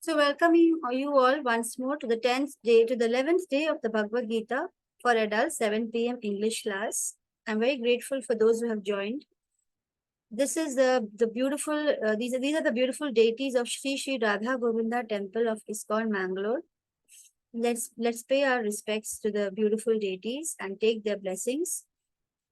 So welcoming you all once more to the 10th day, to the 11th day of the Bhagavad Gita for adults, 7 p.m. English class. I'm very grateful for those who have joined. This is the beautiful, these are the beautiful deities of Sri Radha Govinda Temple of ISKCON Mangalore. Let's pay our respects to the beautiful deities and take their blessings.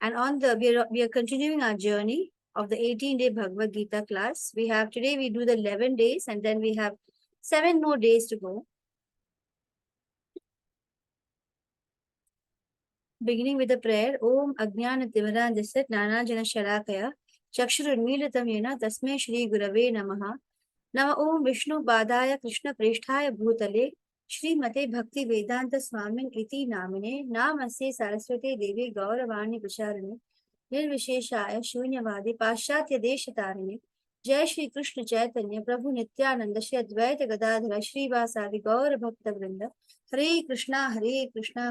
And we are continuing our journey of the 18-day Bhagavad Gita class. Today we do the 11 days and then we have 7 more days to go. Beginning with the prayer, Om Ajnana Timirandasya Jnananjana Shalakaya Chakshurunmilitam Yena Tasmai Shri Gurave Namaha Nama Om Vishnu Badaya Krishna Preshthaya Bhutale Shri Mate Bhakti Vedanta Swamin Iti Namine Namaste Saraswati Devi Gauravani Pracharane Nirvisheshaya Shunyavadi Paschatya Deshatarane Jai Shri Krishna Chaitanya Prabhu Nityananda Shri Advaita Gadadhara Shri Vasadi Gaura Bhakta Vrinda Hare Krishna,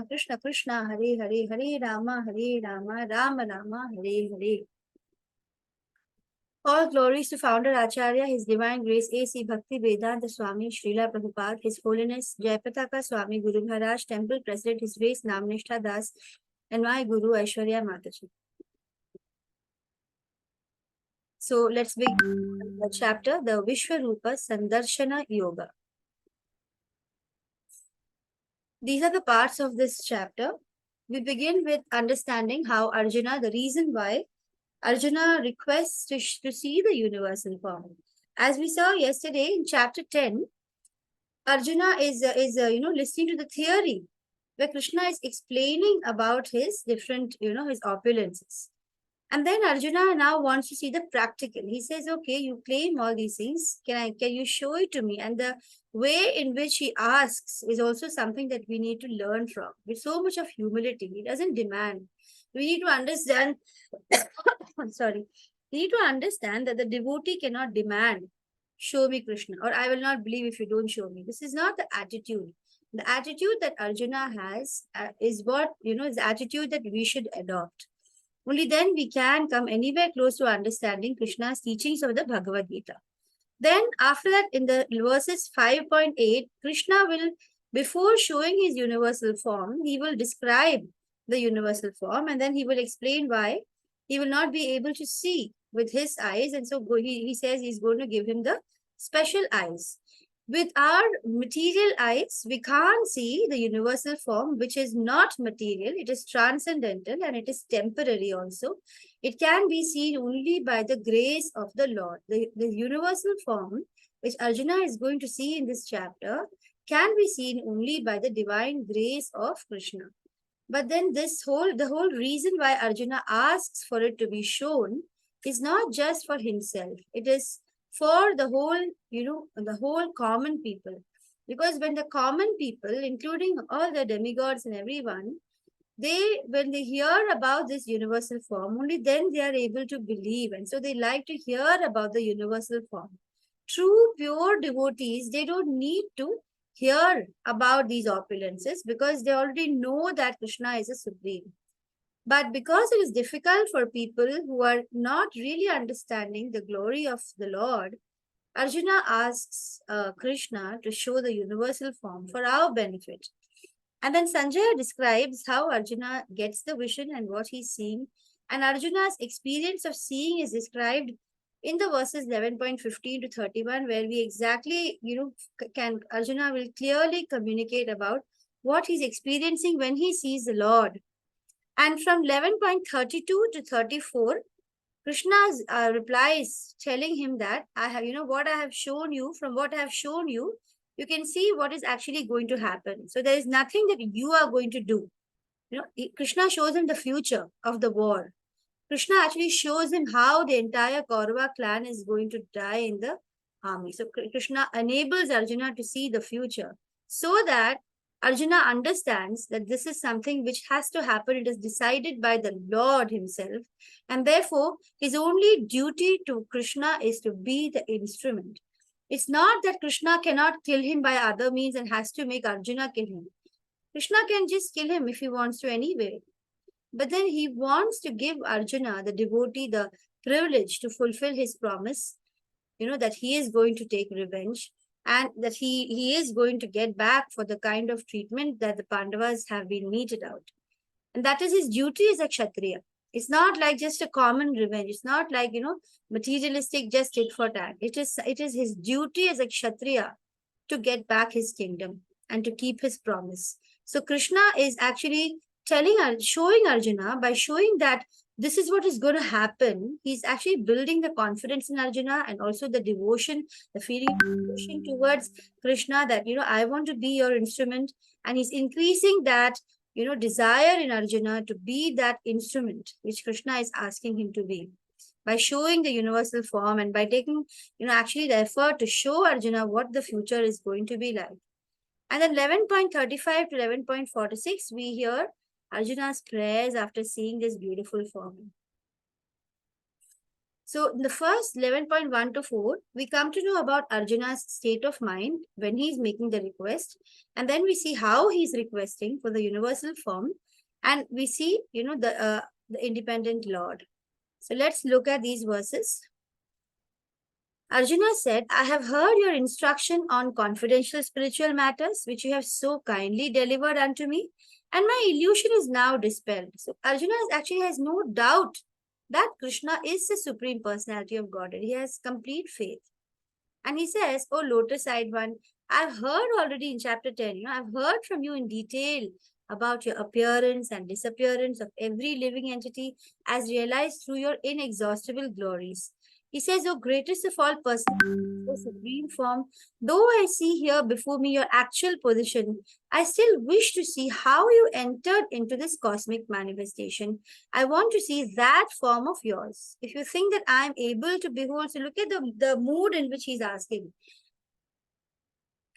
Krishna Krishna, Hare Hare, Hare Rama, Rama Rama, Hare Hare. All glories to Founder Acharya, His Divine Grace A.C. Bhakti Vedanta Swami Srila Prabhupada, His Holiness Jayapataka Swami Guru Maharaj, Temple President, His Grace Namnishta Das, and my Guru Aishwarya Mataji. So let's begin the chapter, the Vishwarupa Sandarshana Yoga. These are the parts of this chapter. We begin with understanding how Arjuna, the reason why Arjuna requests to see the universal form. As we saw yesterday in chapter 10, Arjuna is listening to the theory where Krishna is explaining about his different, his opulences. And then Arjuna now wants to see the practical. He says, okay, you claim all these things. Can you show it to me? And the way in which he asks is also something that we need to learn from. With so much of humility, he doesn't demand. We need to understand, sorry, we need to understand that the devotee cannot demand, show me Krishna, or I will not believe if you don't show me. This is not the attitude. The attitude that Arjuna has is what, is the attitude that we should adopt. Only then we can come anywhere close to understanding Krishna's teachings of the Bhagavad Gita. Then after that, in the verses 5.8, Krishna will, before showing his universal form, he will describe the universal form and then he will explain why he will not be able to see with his eyes. And so he says he's going to give him the special eyes. With our material eyes, we can't see the universal form, which is not material. It is transcendental and it is temporary also. It can be seen only by the grace of the Lord. The universal form, which Arjuna is going to see in this chapter, can be seen only by the divine grace of Krishna. But then the whole reason why Arjuna asks for it to be shown is not just for himself. It is for the whole, the whole common people. Because when the common people, including all the demigods and everyone, when they hear about this universal form, only then they are able to believe. And so they like to hear about the universal form. True, pure devotees, they don't need to hear about these opulences because they already know that Krishna is a supreme. But because it is difficult for people who are not really understanding the glory of the Lord, Arjuna asks Krishna to show the universal form for our benefit. And then Sanjaya describes how Arjuna gets the vision and what he's seeing. And Arjuna's experience of seeing is described in the verses 11.15 to 31, where we exactly, Arjuna will clearly communicate about what he's experiencing when he sees the Lord. And from 11.32 to 34, Krishna's replies telling him that what I have shown you, from what I have shown you, you can see what is actually going to happen. So there is nothing that you are going to do. Krishna shows him the future of the war. Krishna actually shows him how the entire Kaurava clan is going to die in the army. So Krishna enables Arjuna to see the future so that Arjuna understands that this is something which has to happen. It is decided by the Lord himself. And therefore, his only duty to Krishna is to be the instrument. It's not that Krishna cannot kill him by other means and has to make Arjuna kill him. Krishna can just kill him if he wants to anyway. But then he wants to give Arjuna, the devotee, the privilege to fulfill his promise, that he is going to take revenge. and that he is going to get back for the kind of treatment that the Pandavas have been meted out. And that is his duty as a Kshatriya. It's not like just a common revenge. It's not like, materialistic, just tit for tat. It is his duty as a Kshatriya to get back his kingdom and to keep his promise. So Krishna is actually showing Arjuna, by showing that this is what is going to happen. He's actually building the confidence in Arjuna and also the devotion, the feeling of devotion towards Krishna, that, I want to be your instrument. And he's increasing that, desire in Arjuna to be that instrument which Krishna is asking him to be, by showing the universal form and by taking, actually the effort to show Arjuna what the future is going to be like. And then 11.35 to 11.46, we hear Arjuna's prayers after seeing this beautiful form. So in the first 11.1 to 4, we come to know about Arjuna's state of mind when he's making the request. And then we see how he's requesting for the universal form. And we see, the independent Lord. So let's look at these verses. Arjuna said, I have heard your instruction on confidential spiritual matters, which you have so kindly delivered unto me, and my illusion is now dispelled. So Arjuna actually has no doubt that Krishna is the Supreme Personality of Godhead. He has complete faith. And he says, oh, lotus-eyed one, I've heard already in chapter 10, I've heard from you in detail about your appearance and disappearance of every living entity as realized through your inexhaustible glories. He says, O greatest of all persons, O supreme form, though I see here before me your actual position, I still wish to see how you entered into this cosmic manifestation. I want to see that form of yours. If you think that I am able to behold, so look at the mood in which he's asking.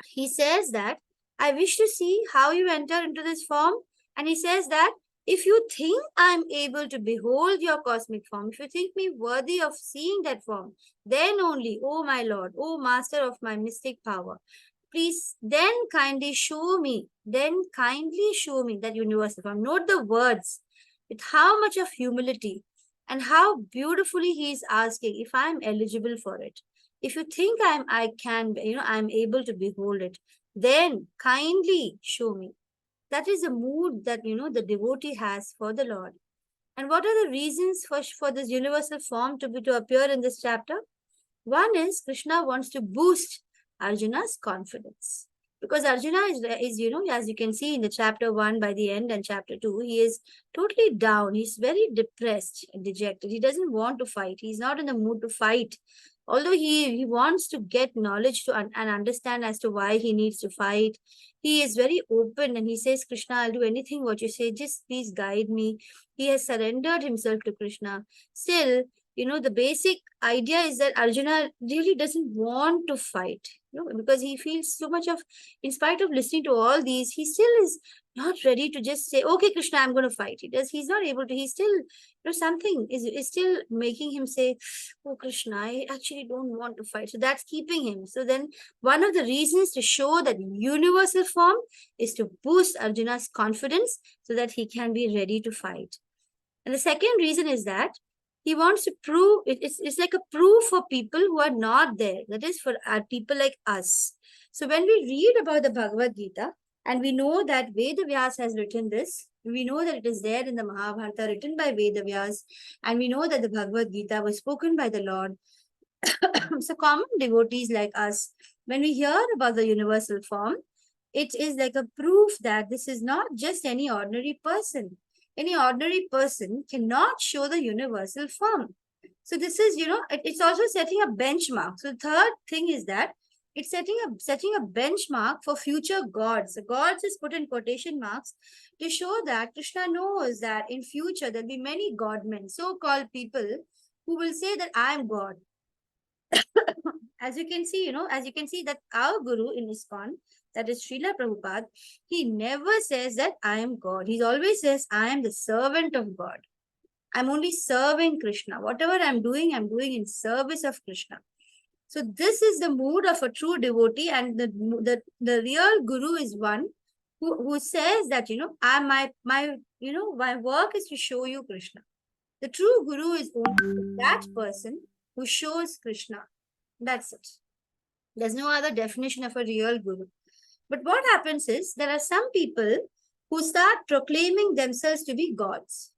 He says that, I wish to see how you enter into this form. And he says that, if you think I'm able to behold your cosmic form, if you think me worthy of seeing that form, then only, O my Lord, O Master of my mystic power, please then kindly show me that universal form. Note the words with how much of humility and how beautifully he is asking if I'm eligible for it. If you think I'm able to behold it, then kindly show me. That is the mood that, the devotee has for the Lord. And what are the reasons for this universal form to appear in this chapter? One is Krishna wants to boost Arjuna's confidence. Because Arjuna is, as you can see in the chapter 1 by the end and chapter 2, he is totally down. He's very depressed and dejected. He doesn't want to fight. He's not in the mood to fight. Although he wants to get knowledge and understand as to why he needs to fight, he is very open and he says, Krishna, I'll do anything what you say. Just please guide me. He has surrendered himself to Krishna. Still, the basic idea is that Arjuna really doesn't want to fight, because he feels so much of, in spite of listening to all these, he still is not ready to just say, okay, Krishna, I'm going to fight. He's not able to, he's still, something is still making him say, oh, Krishna, I actually don't want to fight. So that's keeping him. So then one of the reasons to show that universal form is to boost Arjuna's confidence so that he can be ready to fight. And the second reason is that he wants to prove, it's like a proof for people who are not there. That is for people like us. So when we read about the Bhagavad Gita, and we know that Veda Vyas has written this, we know that it is there in the Mahabharata written by Veda Vyas, and we know that the Bhagavad Gita was spoken by the Lord. So common devotees like us, when we hear about the universal form, it is like a proof that this is not just any ordinary person. Any ordinary person cannot show the universal form. So this is, it's also setting a benchmark. So the third thing is that it's setting a benchmark for future gods. The gods is put in quotation marks to show that Krishna knows that in future there'll be many godmen, so-called people who will say that I am God. As you can see, that our Guru in ISKCON, that is Srila Prabhupada, he never says that I am God. He always says, I am the servant of God. I'm only serving Krishna. Whatever I'm doing in service of Krishna. So this is the mood of a true devotee, and the real Guru is one who says that, my work is to show you Krishna. The true Guru is only that person who shows Krishna. That's it. There's no other definition of a real guru. But what happens is there are some people who start proclaiming themselves to be gods.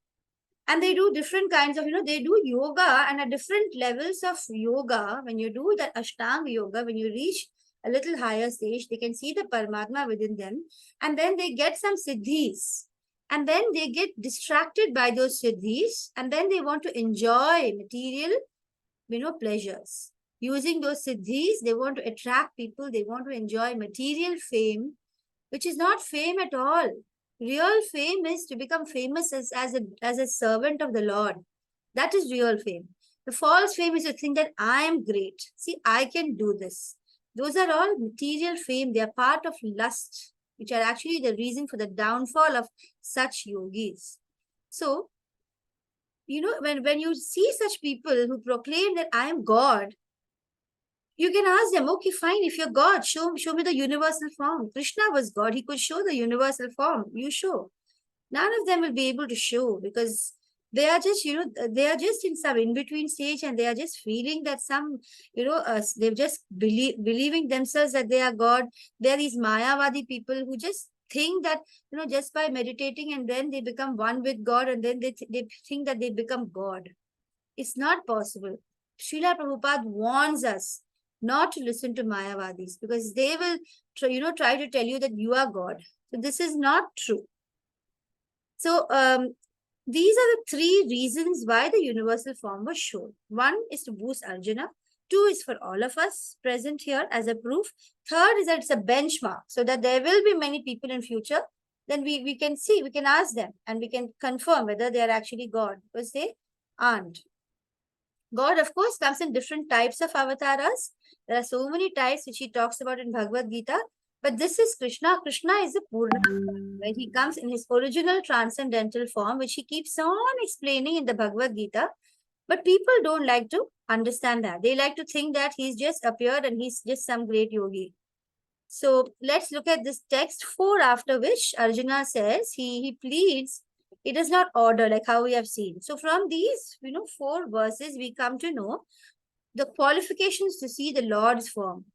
And they do different kinds of, they do yoga, and at different levels of yoga, when you do that Ashtanga yoga, when you reach a little higher stage, they can see the Paramatma within them. And then they get some siddhis. And then they get distracted by those siddhis. And then they want to enjoy material, pleasures. Using those siddhis, they want to attract people. They want to enjoy material fame, which is not fame at all. Real fame is to become famous as a servant of the Lord. That is real fame. The false fame is to think that I am great. See, I can do this. Those are all material fame. They are part of lust, which are actually the reason for the downfall of such yogis. So, when you see such people who proclaim that I am God, you can ask them, okay, fine, if you're God, show me the universal form. Krishna was God. He could show the universal form. You show. None of them will be able to show because they are just, they are just in some in-between stage, and they are just feeling that some, they're just believing themselves that they are God. They are these Mayavadi people who just think that, just by meditating and then they become one with God, and then they think that they become God. It's not possible. Srila Prabhupada warns us not to listen to Mayavadis because they will, try to tell you that you are God. So this is not true. So these are the three reasons why the universal form was shown. One is to boost Arjuna. Two is for all of us present here as a proof. Third is that it's a benchmark so that there will be many people in future. Then we can see, we can ask them and we can confirm whether they are actually God, because they aren't. God, of course, comes in different types of avatars. There are so many types which he talks about in Bhagavad Gita. But this is Krishna. Krishna is the Purna, where he comes in his original transcendental form, which he keeps on explaining in the Bhagavad Gita. But people don't like to understand that. They like to think that he's just appeared and he's just some great yogi. So let's look at this text 4, after which Arjuna says he pleads. It does not order like how we have seen. So from these, 4 verses, we come to know the qualifications to see the Lord's form.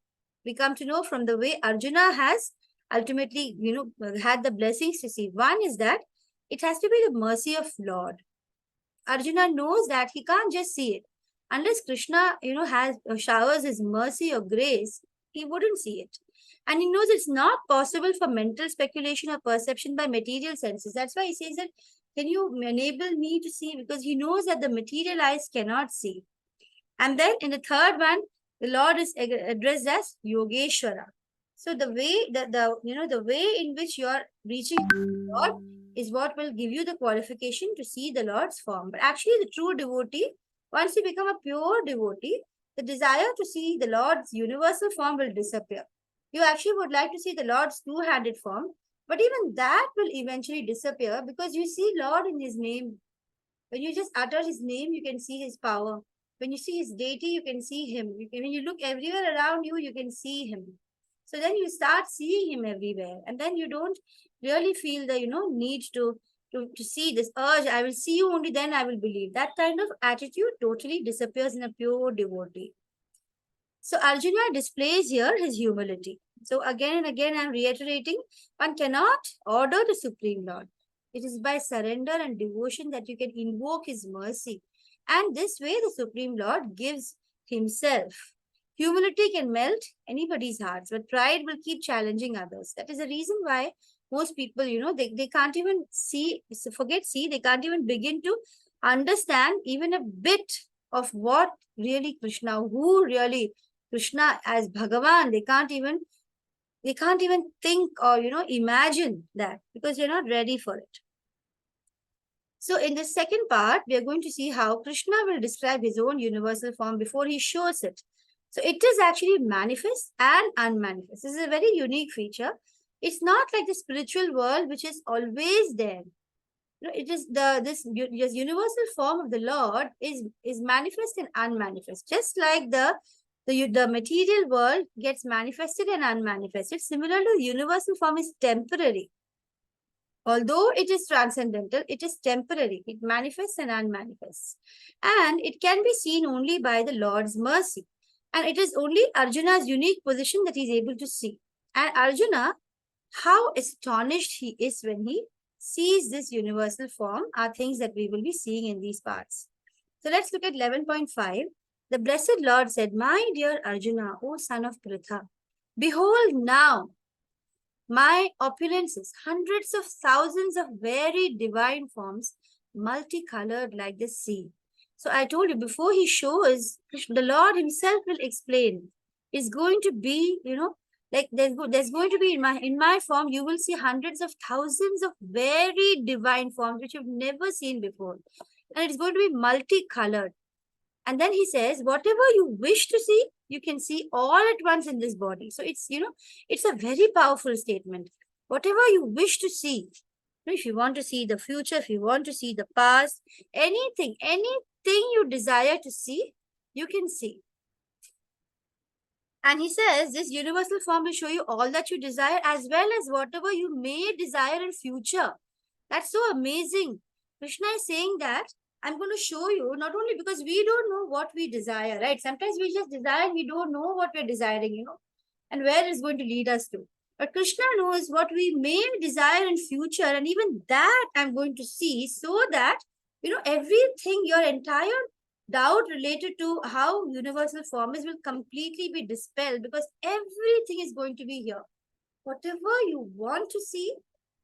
We come to know from the way Arjuna has ultimately, had the blessings to see. One is that it has to be the mercy of Lord. Arjuna knows that he can't just see it. Unless Krishna, has showers his mercy or grace, he wouldn't see it. And he knows it's not possible for mental speculation or perception by material senses. That's why he says that, can you enable me to see? Because he knows that the material eyes cannot see. And then in the third one, the Lord is addressed as Yogeshwara. So the way the way in which you are reaching God is what will give you the qualification to see the Lord's form. But actually, the true devotee, once you become a pure devotee, the desire to see the Lord's universal form will disappear. You actually would like to see the Lord's two-handed form, but even that will eventually disappear because you see Lord in his name. When you just utter his name, you can see his power. When you see his deity, you can see him. When you look everywhere around you, you can see him. So then you start seeing him everywhere. And then you don't really feel the, need to see this urge. I will see you, only then I will believe. That kind of attitude totally disappears in a pure devotee. So Arjuna displays here his humility. So again and again, I'm reiterating, one cannot order the Supreme Lord. It is by surrender and devotion that you can invoke his mercy. And this way, the Supreme Lord gives himself. Humility can melt anybody's hearts, but pride will keep challenging others. That is the reason why most people, they can't even see, they can't even begin to understand even a bit of what really Krishna, who really Krishna as Bhagavan, they can't even think or, imagine that because they're not ready for it. So in the second part, we are going to see how Krishna will describe his own universal form before he shows it. So it is actually manifest and unmanifest. This is a very unique feature. It's not like the spiritual world, which is always there. It is this universal form of the Lord is manifest and unmanifest. Just like the material world gets manifested and unmanifested, similarly, the universal form is temporary. Although it is transcendental, it is temporary. It manifests and unmanifests. And it can be seen only by the Lord's mercy. And it is only Arjuna's unique position that he is able to see. And Arjuna, how astonished he is when he sees this universal form, are things that we will be seeing in these parts. So let's look at 11.5. The Blessed Lord said, "My dear Arjuna, O son of Pritha, behold now my opulences, hundreds of thousands of very divine forms, multicolored like the sea." So I told you before he shows, the Lord himself will explain. It's going to be, like there's going to be in my form, you will see hundreds of thousands of very divine forms which you've never seen before. And it's going to be multicolored. And then he says, whatever you wish to see, you can see all at once in this body. So it's a very powerful statement. Whatever you wish to see, if you want to see the future, if you want to see the past, anything you desire to see, you can see. And he says, this universal form will show you all that you desire as well as whatever you may desire in future. That's so amazing. Krishna is saying that I'm going to show you, not only because we don't know what we desire, right? Sometimes we just desire, we don't know what we're desiring, and where it's going to lead us to. But Krishna knows what we may desire in future, and even that I'm going to see, so that, everything, your entire doubt related to how universal form is will completely be dispelled, because everything is going to be here. Whatever you want to see,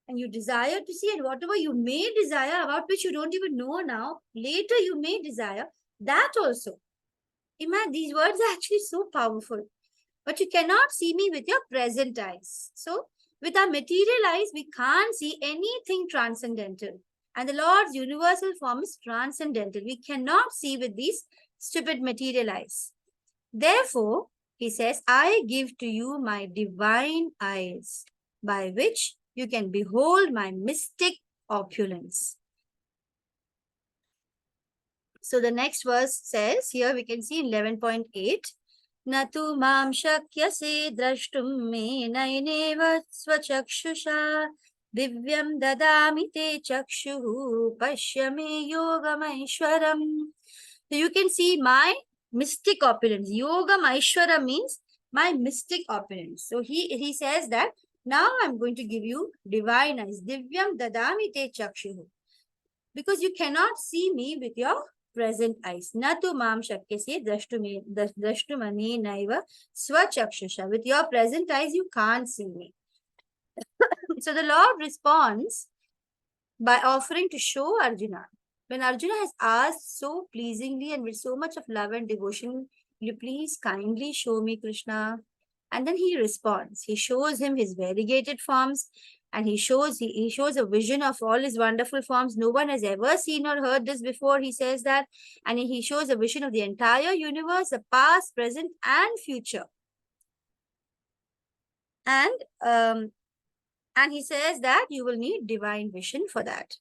and you desire to see, and whatever you may desire about which you don't even know now, later you may desire that also. Imagine, these words are actually so powerful. But you cannot see me with your present eyes. So, with our material eyes, we can't see anything transcendental. And the Lord's universal form is transcendental. We cannot see with these stupid material eyes. Therefore, he says, I give to you my divine eyes, by which you can behold my mystic opulence. So the next verse says, here we can see in 11.8, Natu mam shakyase drashtum me naineva swachakshusha divyam dadami te chakshuhu pashyame yogamaishwaram. So you can see my mystic opulence. Yogamaishwara means my mystic opulence. So he says that now I'm going to give you divine eyes. Divyam dadami te chakshuhu. Because you cannot see me with your present eyes. Natu mam shakyase drashtumani naiva swachakshusha. With your present eyes, you can't see me. So the Lord responds by offering to show Arjuna. When Arjuna has asked so pleasingly and with so much of love and devotion, will you please kindly show me Krishna? And then he responds. He shows him his variegated forms, and he shows a vision of all his wonderful forms. No one has ever seen or heard this before. He says that, and he shows a vision of the entire universe, the past, present, and future. And he says that you will need divine vision for that.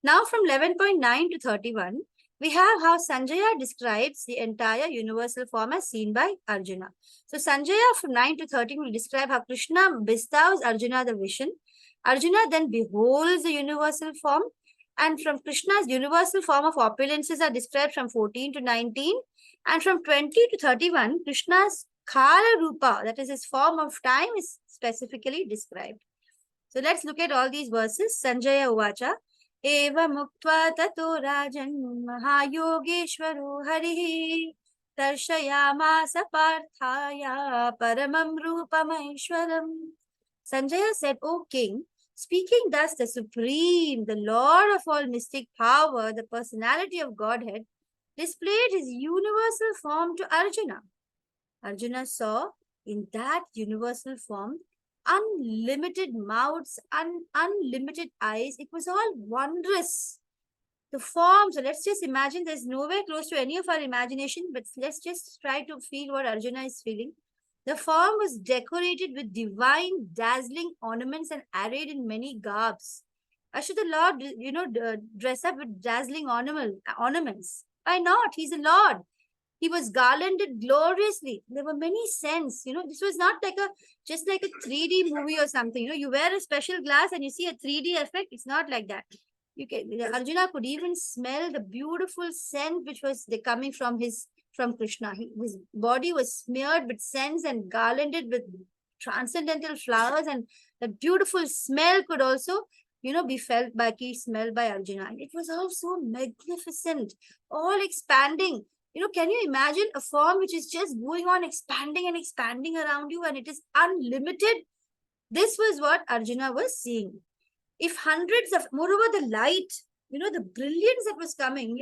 Now, from 11.9 to 31, we have how Sanjaya describes the entire universal form as seen by Arjuna. So Sanjaya from 9 to 13 will describe how Krishna bestows Arjuna the vision. Arjuna then beholds the universal form, and from Krishna's universal form of opulences are described from 14 to 19, and from 20 to 31, Krishna's Kala Rupa, that is his form of time, is specifically described. So let's look at all these verses. Sanjaya Uvacha, Eva Muktva Tato Rajan Mahayogeshwaro Harihi Darshayamasa Parthaya Paramam Rupamaishwaram. Sanjaya said, O king, speaking thus, the Supreme, the Lord of all mystic power, the personality of Godhead, displayed his universal form to Arjuna. Arjuna saw in that universal form unlimited mouths, unlimited eyes. It was all wondrous. The form, so let's just imagine, there's nowhere close to any of our imagination, but let's just try to feel what Arjuna is feeling. The form was decorated with divine, dazzling ornaments and arrayed in many garbs. Should the Lord, dress up with dazzling ornaments? Why not? He's a Lord. He was garlanded gloriously. There were many scents. This was not just like a 3D movie or something. You wear a special glass and you see a 3D effect. It's not like that. Arjuna could even smell the beautiful scent which was coming from his from Krishna. His body was smeared with scents and garlanded with transcendental flowers, and the beautiful smell could also, be felt by, smelled by Arjuna. And it was all so magnificent, all expanding. Can you imagine a form which is just going on expanding and expanding around you, and it is unlimited? This was what Arjuna was seeing. If hundreds of, moreover, the light, the brilliance that was coming,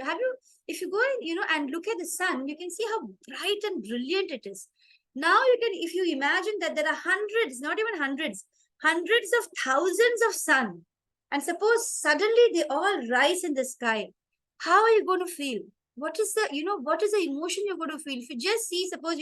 if you go and, and look at the sun, you can see how bright and brilliant it is. Now you can, if you imagine that there are hundreds, not even hundreds, hundreds of thousands of sun, and suppose suddenly they all rise in the sky, how are you going to feel? What is the, what is the emotion you're going to feel? If you just see, suppose,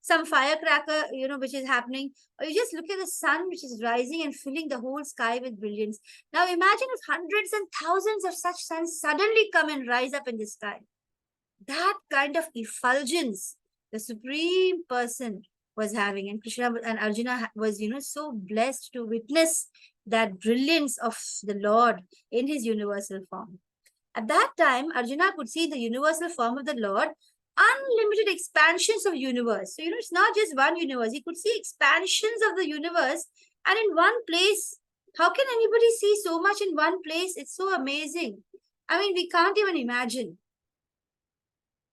some firecracker, which is happening, or you just look at the sun, which is rising and filling the whole sky with brilliance. Now imagine if hundreds and thousands of such suns suddenly come and rise up in the sky. That kind of effulgence the Supreme Person was having, and Krishna and Arjuna was, so blessed to witness that brilliance of the Lord in his universal form. At that time, Arjuna could see the universal form of the Lord unlimited expansions of universe. So, it's not just one universe. He could see expansions of the universe, and in one place. How can anybody see so much in one place? It's so amazing. I mean, we can't even imagine.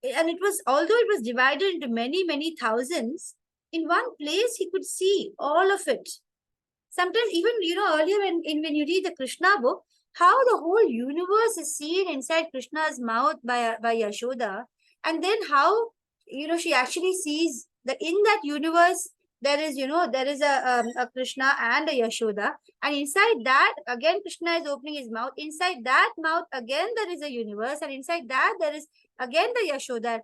And it was, although it was divided into many, many thousands, in one place he could see all of it. Sometimes even, earlier when you read the Krishna book, how the whole universe is seen inside Krishna's mouth by Yashoda. And then how, she actually sees that in that universe, there is, a Krishna and a Yashoda. And inside that, again, Krishna is opening his mouth. Inside that mouth, again, there is a universe. And inside that, there is again the Yashoda.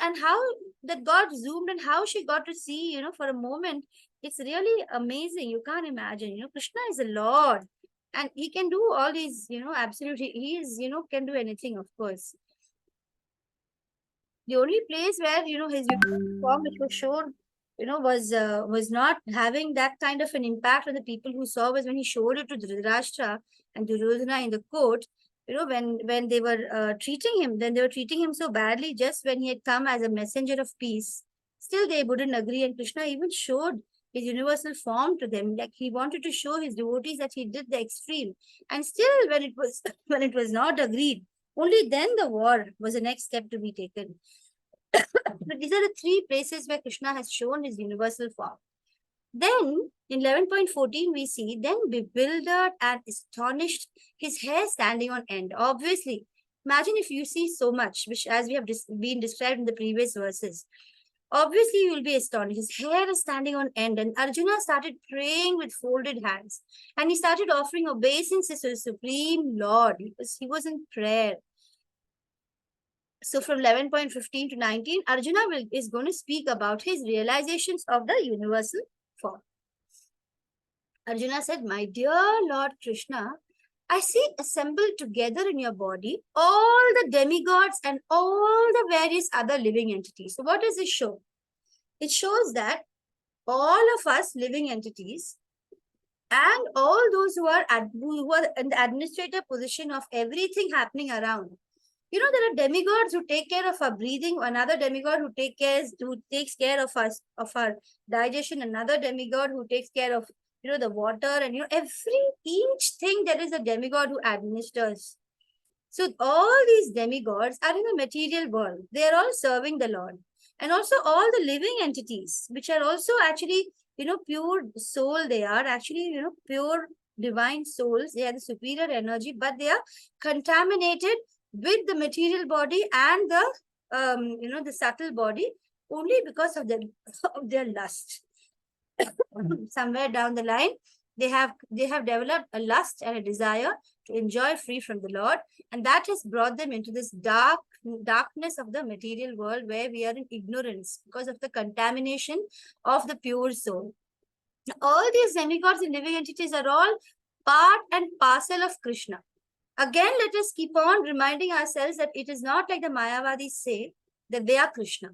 And how that God zoomed and how she got to see, for a moment. It's really amazing. You can't imagine. Krishna is a Lord. And he can do all these, absolutely. He is, can do anything, of course. The only place where, his form which was shown, was not having that kind of an impact on the people who saw was when he showed it to Dhritarashtra and Duryodhana in the court. When they were treating him, then they were treating him so badly just when he had come as a messenger of peace. Still, they wouldn't agree, and Krishna even showed his universal form to them. Like he wanted to show his devotees that he did the extreme. And still, when it was when it was not agreed, only then the war was the next step to be taken. But these are the three places where Krishna has shown his universal form. Then in 11.14, we see, then bewildered and astonished, his hair standing on end. Obviously, imagine if you see so much, which as we have been described in the previous verses. Obviously, you will be astonished. His hair is standing on end, and Arjuna started praying with folded hands, and he started offering obeisances to the Supreme Lord. He was in prayer. So from 11.15 to 19, Arjuna is going to speak about his realizations of the universal form. Arjuna said, "My dear Lord Krishna, I see assembled together in your body all the demigods and all the various other living entities." So what does this show? It shows that all of us living entities and all those who are in the administrator position of everything happening around. There are demigods who take care of our breathing, another demigod who takes care of us, of our digestion, another demigod who takes care of, the water, and, each thing there is a demigod who administers. So all these demigods are in the material world. They are all serving the Lord. And also all the living entities, which are also actually, pure soul. They are actually, pure divine souls. They are the superior energy, but they are contaminated with the material body and the, the subtle body only because of their lust. Somewhere down the line, they have developed a lust and a desire to enjoy free from the Lord, and that has brought them into this darkness of the material world where we are in ignorance because of the contamination of the pure soul. All these demigods and living entities are all part and parcel of Krishna. Again, let us keep on reminding ourselves that it is not like the Mayavadis say that they are Krishna.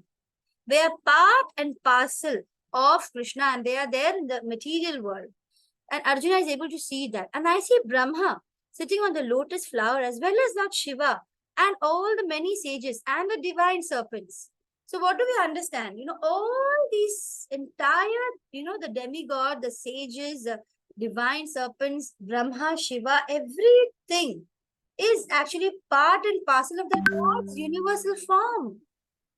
They are part and parcel of Krishna, and they are there in the material world. And Arjuna is able to see that. And I see Brahma sitting on the lotus flower, as well as Lord Shiva and all the many sages and the divine serpents. So what do we understand? All these entire, the demigod, the sages, the divine serpents, Brahma, Shiva, everything is actually part and parcel of the Lord's universal form.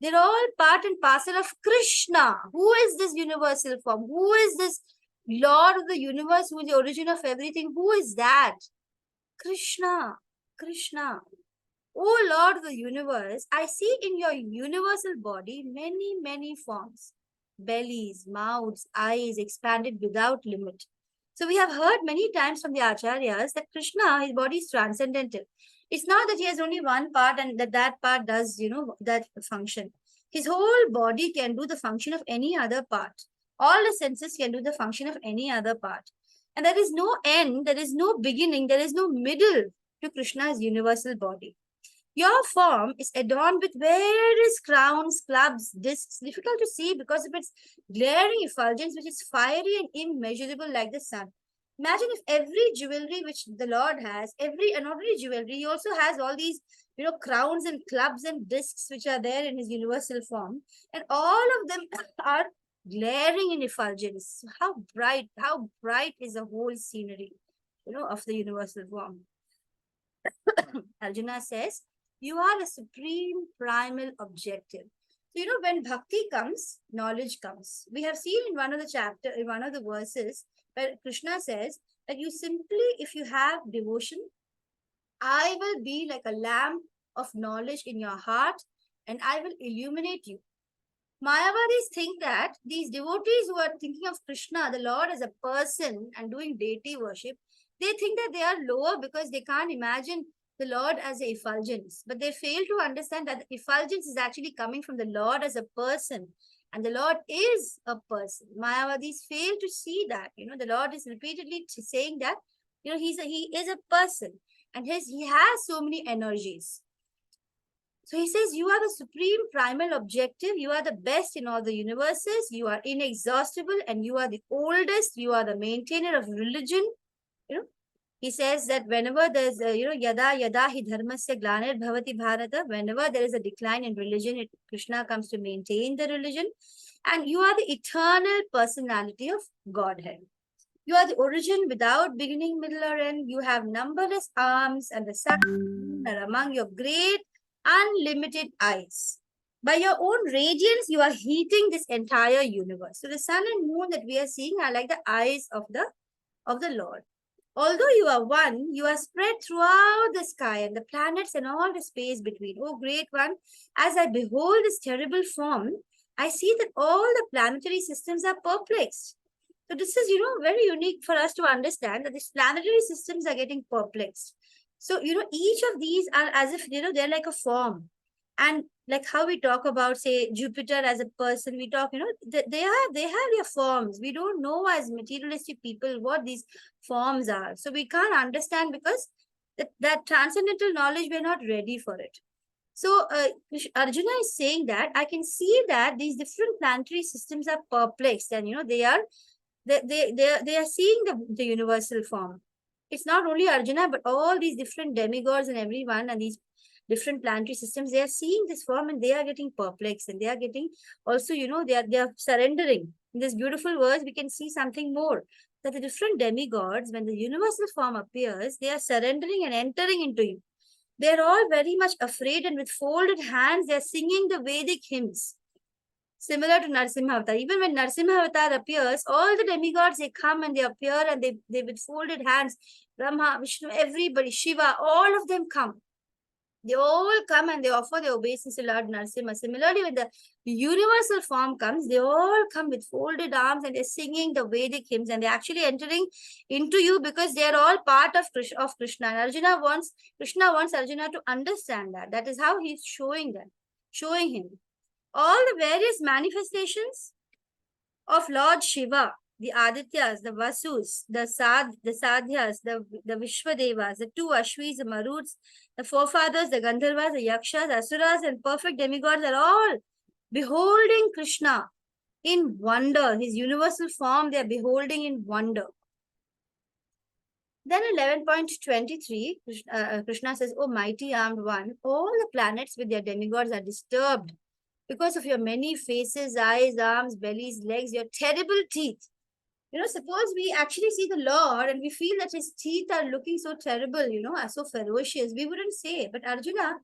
They're all part and parcel of Krishna. Who is this universal form? Who is this Lord of the universe? Who is the origin of everything? Who is that? Krishna. Krishna. O Lord of the universe, I see in your universal body many, many forms. Bellies, mouths, eyes expanded without limit. So we have heard many times from the acharyas that Krishna, his body is transcendental. It's not that he has only one part and that part does, that function. His whole body can do the function of any other part. All the senses can do the function of any other part. And there is no end, there is no beginning, there is no middle to Krishna's universal body. Your form is adorned with various crowns, clubs, discs, difficult to see because of its glaring effulgence, which is fiery and immeasurable like the sun. Imagine if every jewelry which the Lord has, and not only jewelry, he also has all these, crowns and clubs and discs which are there in his universal form, and all of them are glaring in effulgence. How bright is the whole scenery, of the universal form. Arjuna says, you are the supreme primal objective. So, when bhakti comes, knowledge comes. We have seen in one of the chapter, in one of the verses, where Krishna says that you simply, if you have devotion, I will be like a lamp of knowledge in your heart and I will illuminate you. Mayavadis think that these devotees who are thinking of Krishna, the Lord, as a person and doing deity worship, they think that they are lower because they can't imagine the Lord as a effulgence. But they fail to understand that the effulgence is actually coming from the Lord as a person. And the Lord is a person. Mayavadis fail to see that. The Lord is repeatedly saying that, he is a person. And he has so many energies. So he says, you are the supreme primal objective. You are the best in all the universes. You are inexhaustible and you are the oldest. You are the maintainer of religion. He says that whenever there's a, yada yada hi dharmasya glanir bhavati bharata, whenever there is a decline in religion, Krishna comes to maintain the religion. And you are the eternal personality of Godhead. You are the origin without beginning, middle, or end. You have numberless arms, and the sun and moon are among your great unlimited eyes. By your own radiance, you are heating this entire universe. So the sun and moon that we are seeing are like the eyes of the Lord. Although you are one, you are spread throughout the sky and the planets and all the space between. Oh, great one, as I behold this terrible form, I see that all the planetary systems are perplexed. So this is, very unique for us to understand that these planetary systems are getting perplexed. So, each of these are as if, they're like a form. And like how we talk about, say, Jupiter as a person, we talk, they have their forms. We don't know as materialistic people what these forms are. So we can't understand because that transcendental knowledge, we're not ready for it. So Arjuna is saying that I can see that these different planetary systems are perplexed and, they are seeing the universal form. It's not only Arjuna, but all these different demigods and everyone and these different planetary systems, they are seeing this form and they are getting perplexed and they are getting also, they are surrendering. In this beautiful verse, we can see something more that the different demigods, when the universal form appears, they are surrendering and entering into you. They're all very much afraid and with folded hands, they're singing the Vedic hymns. Similar to Narsimha Avatar. Even when Narsimha Avatar appears, all the demigods, they come and they appear and they with folded hands, Brahma, Vishnu, everybody, Shiva, all of them come. They all come and they offer their obeisance to Lord Narsimha. Similarly, when the universal form comes, they all come with folded arms and they're singing the Vedic hymns and they're actually entering into you because they're all part of Krishna. And Krishna wants Arjuna to understand that. That is how he's showing him. All the various manifestations of Lord Shiva, the Adityas, the Vasus, the Sadhyas, the Vishwadevas, the two Ashwis, the Maruts, the forefathers, the Gandharvas, the Yakshas, Asuras, and perfect demigods are all beholding Krishna in wonder. His universal form, they are beholding in wonder. Then 11.23, Krishna says, "O mighty armed one, all the planets with their demigods are disturbed because of your many faces, eyes, arms, bellies, legs, your terrible teeth. Suppose we actually see the Lord and we feel that his teeth are looking so terrible, are so ferocious, we wouldn't say. But Arjuna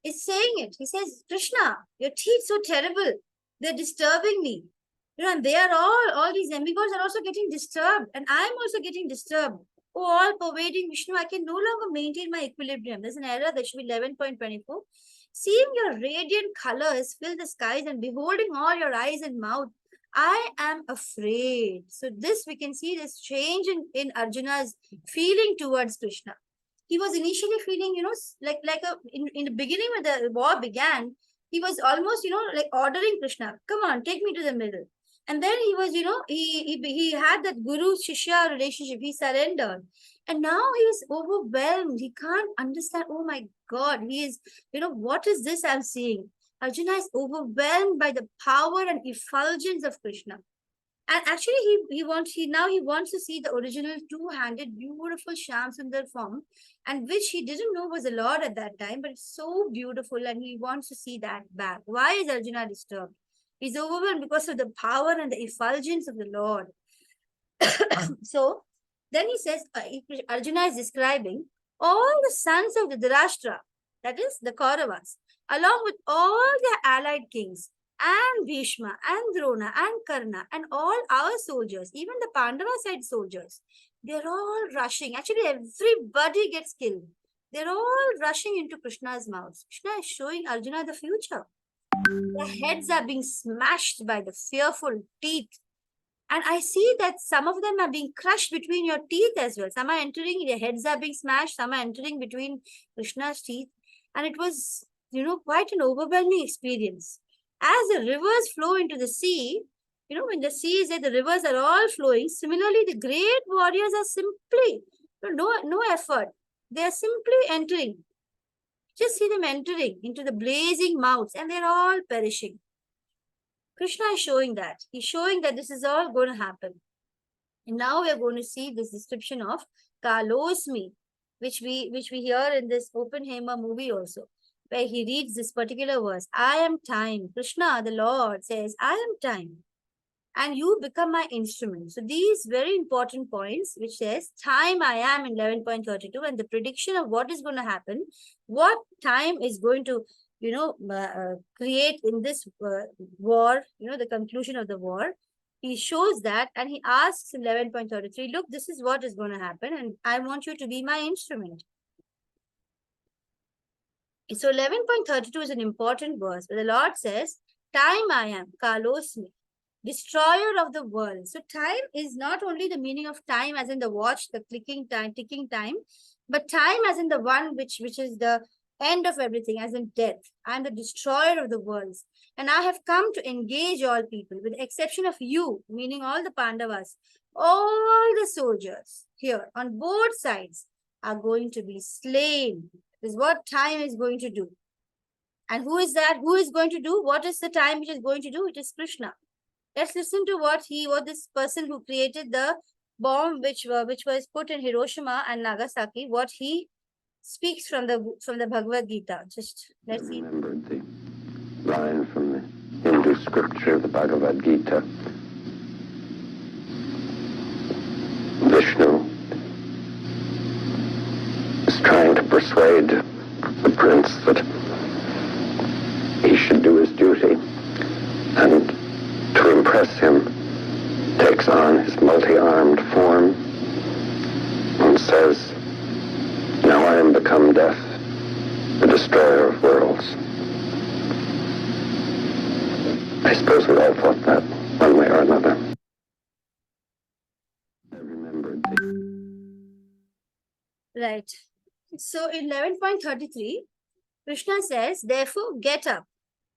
is saying it. He says, Krishna, your teeth so terrible. They're disturbing me. And they are all these demigods are also getting disturbed. And I'm also getting disturbed. Oh, all pervading Vishnu, I can no longer maintain my equilibrium. There's an error that should be 11.24. Seeing your radiant colors fill the skies and beholding all your eyes and mouth, I am afraid. So this we can see this change in Arjuna's feeling towards Krishna. He was initially feeling, in the beginning when the war began, he was almost, like ordering Krishna, come on, take me to the middle. And then he was, he had that guru shishya relationship. He surrendered. And now he is overwhelmed. He can't understand. Oh my God, he is, what is this I'm seeing? Arjuna is overwhelmed by the power and effulgence of Krishna. And actually, he wants to see the original two-handed, beautiful Shyam Sundar form, and which he didn't know was the Lord at that time, but it's so beautiful, and he wants to see that back. Why is Arjuna disturbed? He's overwhelmed because of the power and the effulgence of the Lord. So then he says, Arjuna is describing all the sons of the Dhritarashtra, that is the Kauravas, along with all their allied kings, and Bhishma, and Drona, and Karna, and all our soldiers, even the Pandava side soldiers, they're all rushing. Actually, everybody gets killed. They're all rushing into Krishna's mouth. Krishna is showing Arjuna the future. Their heads are being smashed by the fearful teeth. And I see that some of them are being crushed between your teeth as well. Some are entering, their heads are being smashed, some are entering between Krishna's teeth. And it was, quite an overwhelming experience. As the rivers flow into the sea, when the sea is there, the rivers are all flowing. Similarly, the great warriors are simply, no effort. They are simply entering. Just see them entering into the blazing mouths and they're all perishing. Krishna is showing that. He's showing that this is all going to happen. And now we are going to see this description of Kalosmi, which we hear in this Open Hema movie also, where he reads this particular verse. I am time. Krishna, the Lord, says, I am time. And you become my instrument. So these very important points, which says, time I am in 11.32, and the prediction of what is going to happen, what time is going to, create in this war, the conclusion of the war. He shows that and he asks in 11.33, look, this is what is going to happen and I want you to be my instrument. So 11.32 is an important verse where the Lord says, time I am, Kalosmi, destroyer of the world. So time is not only the meaning of time as in the watch, the ticking time, but time as in the one which is the end of everything, as in death. I am the destroyer of the worlds. And I have come to engage all people, with the exception of you, meaning all the Pandavas. All the soldiers here on both sides are going to be slain. This is what time is going to do. And who is that? Who is going to do? What is the time which is going to do? It is Krishna. Let's listen to what this person who created the bomb which was put in Hiroshima and Nagasaki, what he speaks from the Bhagavad Gita. Just let's see. Remembered the line from the Hindu scripture, the Bhagavad Gita. Vishnu is trying to persuade the prince that he should do his duty, and to impress him takes on his multi-armed form and says, now I am become death, the destroyer of worlds. I suppose we all thought that one way or another. I remembered Right. So in 11.33, Krishna says, therefore get up.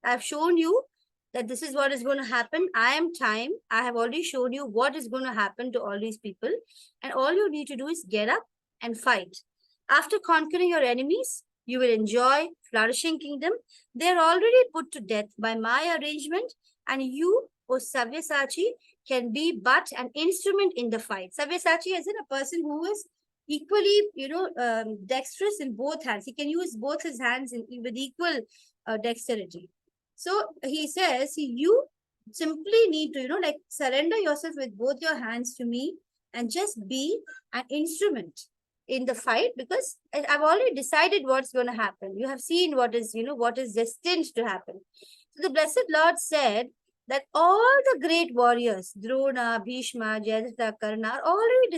I've shown you that this is what is going to happen. I am time. I have already shown you what is going to happen to all these people. And all you need to do is get up and fight. After conquering your enemies, you will enjoy flourishing kingdom. They are already put to death by my arrangement, and you, O Sabyasachi, can be but an instrument in the fight. Sabyasachi is a person who is equally, dexterous in both hands. He can use both his hands with equal dexterity. So he says, you simply need to, like surrender yourself with both your hands to me and just be an instrument in the fight, because I've already decided what's going to happen. You have seen what is, what is destined to happen. So the Blessed Lord said that all the great warriors, Drona, Bhishma, Jayadratha, Karna, are already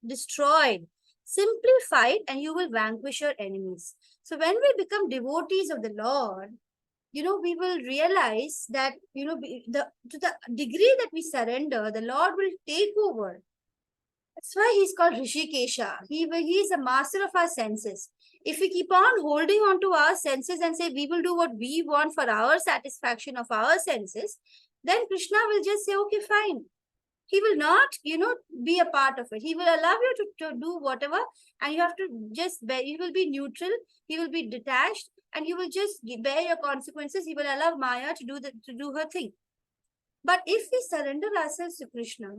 destroyed. Simply fight and you will vanquish your enemies. So when we become devotees of the Lord, we will realize that, the to the degree that we surrender, the Lord will take over. That's why he's called Rishikesha. He is a master of our senses. If we keep on holding on to our senses and say we will do what we want for our satisfaction of our senses, then Krishna will just say, okay, fine. He will not, be a part of it. He will allow you to do whatever, and you have to just bear. You will be neutral. He will be detached, and you will just bear your consequences. He will allow Maya to do her thing. But if we surrender ourselves to Krishna,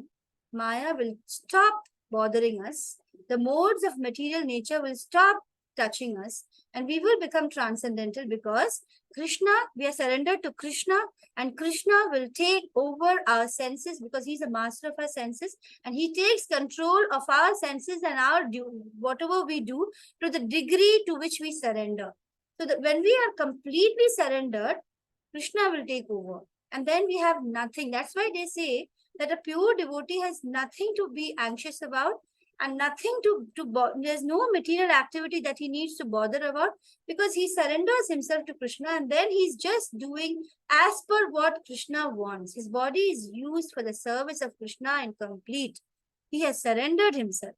Maya will stop bothering us. The modes of material nature will stop touching us, and we will become transcendental because Krishna, we are surrendered to Krishna, and Krishna will take over our senses because he's a master of our senses, and he takes control of our senses and our whatever we do to the degree to which we surrender. So that when we are completely surrendered, Krishna will take over. And then we have nothing. That's why they say that a pure devotee has nothing to be anxious about, and nothing there's no material activity that he needs to bother about, because he surrenders himself to Krishna, and then he's just doing as per what Krishna wants. His body is used for the service of Krishna and complete. He has surrendered himself.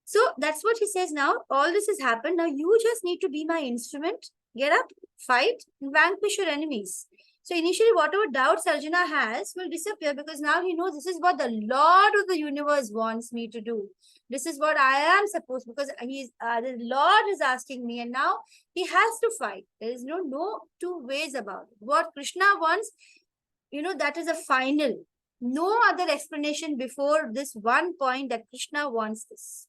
So that's what he says now. All this has happened. Now you just need to be my instrument. Get up, fight, and vanquish your enemies. So initially, whatever doubts Arjuna has will disappear, because now he knows this is what the Lord of the universe wants me to do. This is what I am supposed, because the Lord is asking me, and now he has to fight. There is no two ways about it. What Krishna wants, that is a final. No other explanation before this one point that Krishna wants this.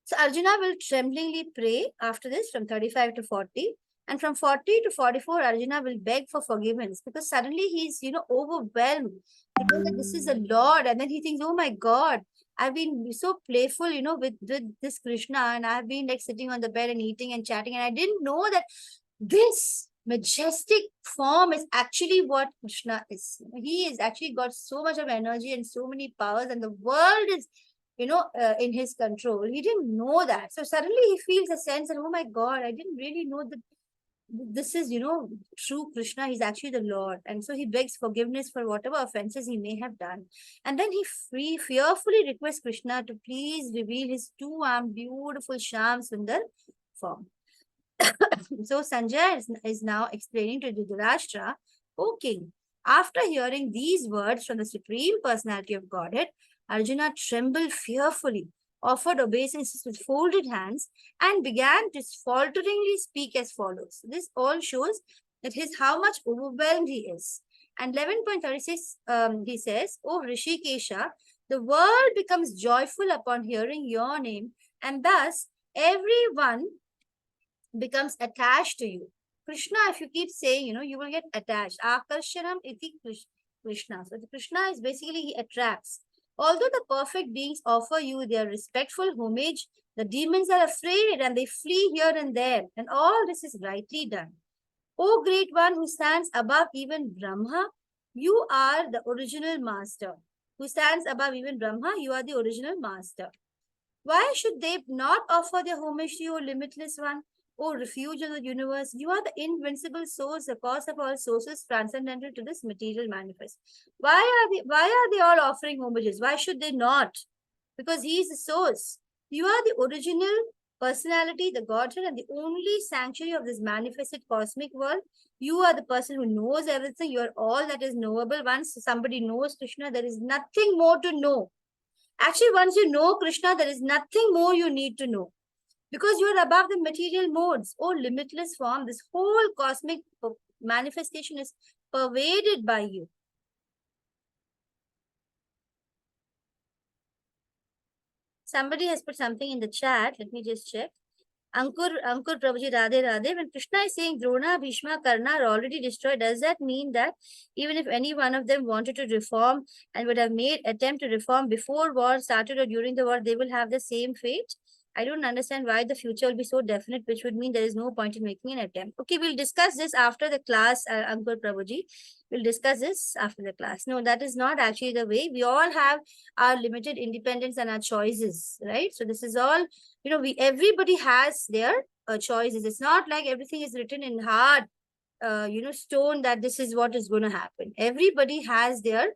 So Arjuna will tremblingly pray after this from 35 to 40. And from 40 to 44, Arjuna will beg for forgiveness, because suddenly he's, overwhelmed. He knows that this is a Lord. And then he thinks, oh my God, I've been so playful, with this Krishna. And I've been like sitting on the bed and eating and chatting. And I didn't know that this majestic form is actually what Krishna is. He is actually got so much of energy and so many powers, and the world is in his control. He didn't know that. So suddenly he feels a sense that, oh my God, I didn't really know that this is, true Krishna. He's actually the Lord. And so he begs forgiveness for whatever offenses he may have done. And then he fearfully requests Krishna to please reveal his two-armed, beautiful Shyam Sundar form. So Sanjay is now explaining to Dhritarashtra, O king, after hearing these words from the Supreme Personality of Godhead, Arjuna trembled fearfully, offered obeisances with folded hands, and began to falteringly speak as follows. This all shows that how much overwhelmed he is. And 11.36, he says, O Rishikesha, the world becomes joyful upon hearing your name, and thus everyone becomes attached to you. Krishna, if you keep saying, you will get attached. Akarshanam iti Krishna. So the Krishna is basically, he attracts. Although the perfect beings offer you their respectful homage, the demons are afraid and they flee here and there. And all this is rightly done. O great one who stands above even Brahma, you are the original master. Who stands above even Brahma, you are the original master. Why should they not offer their homage to you, O limitless one? O refuge of the universe, you are the invincible source, the cause of all sources, transcendental to this material manifest. Why are they all offering homages? Why should they not? Because he is the source. You are the original personality, the Godhead, and the only sanctuary of this manifested cosmic world. You are the person who knows everything. You are all that is knowable. Once somebody knows Krishna, there is nothing more to know. Actually, once you know Krishna, there is nothing more you need to know, because you are above the material modes. Oh, limitless form, this whole cosmic manifestation is pervaded by you. Somebody has put something in the chat. Let me just check. Ankur Prabhuji, Radhe Radhe, when Krishna is saying Drona, Bhishma, Karna are already destroyed, does that mean that even if any one of them wanted to reform and would have made attempt to reform before war started or during the war, they will have the same fate? I don't understand why the future will be so definite, which would mean there is no point in making an attempt. Okay, we'll discuss this after the class, Ankur Prabhuji. We'll discuss this after the class. No, that is not actually the way. We all have our limited independence and our choices, right? So this is all, everybody has their choices. It's not like everything is written in hard, stone that this is what is going to happen. Everybody has their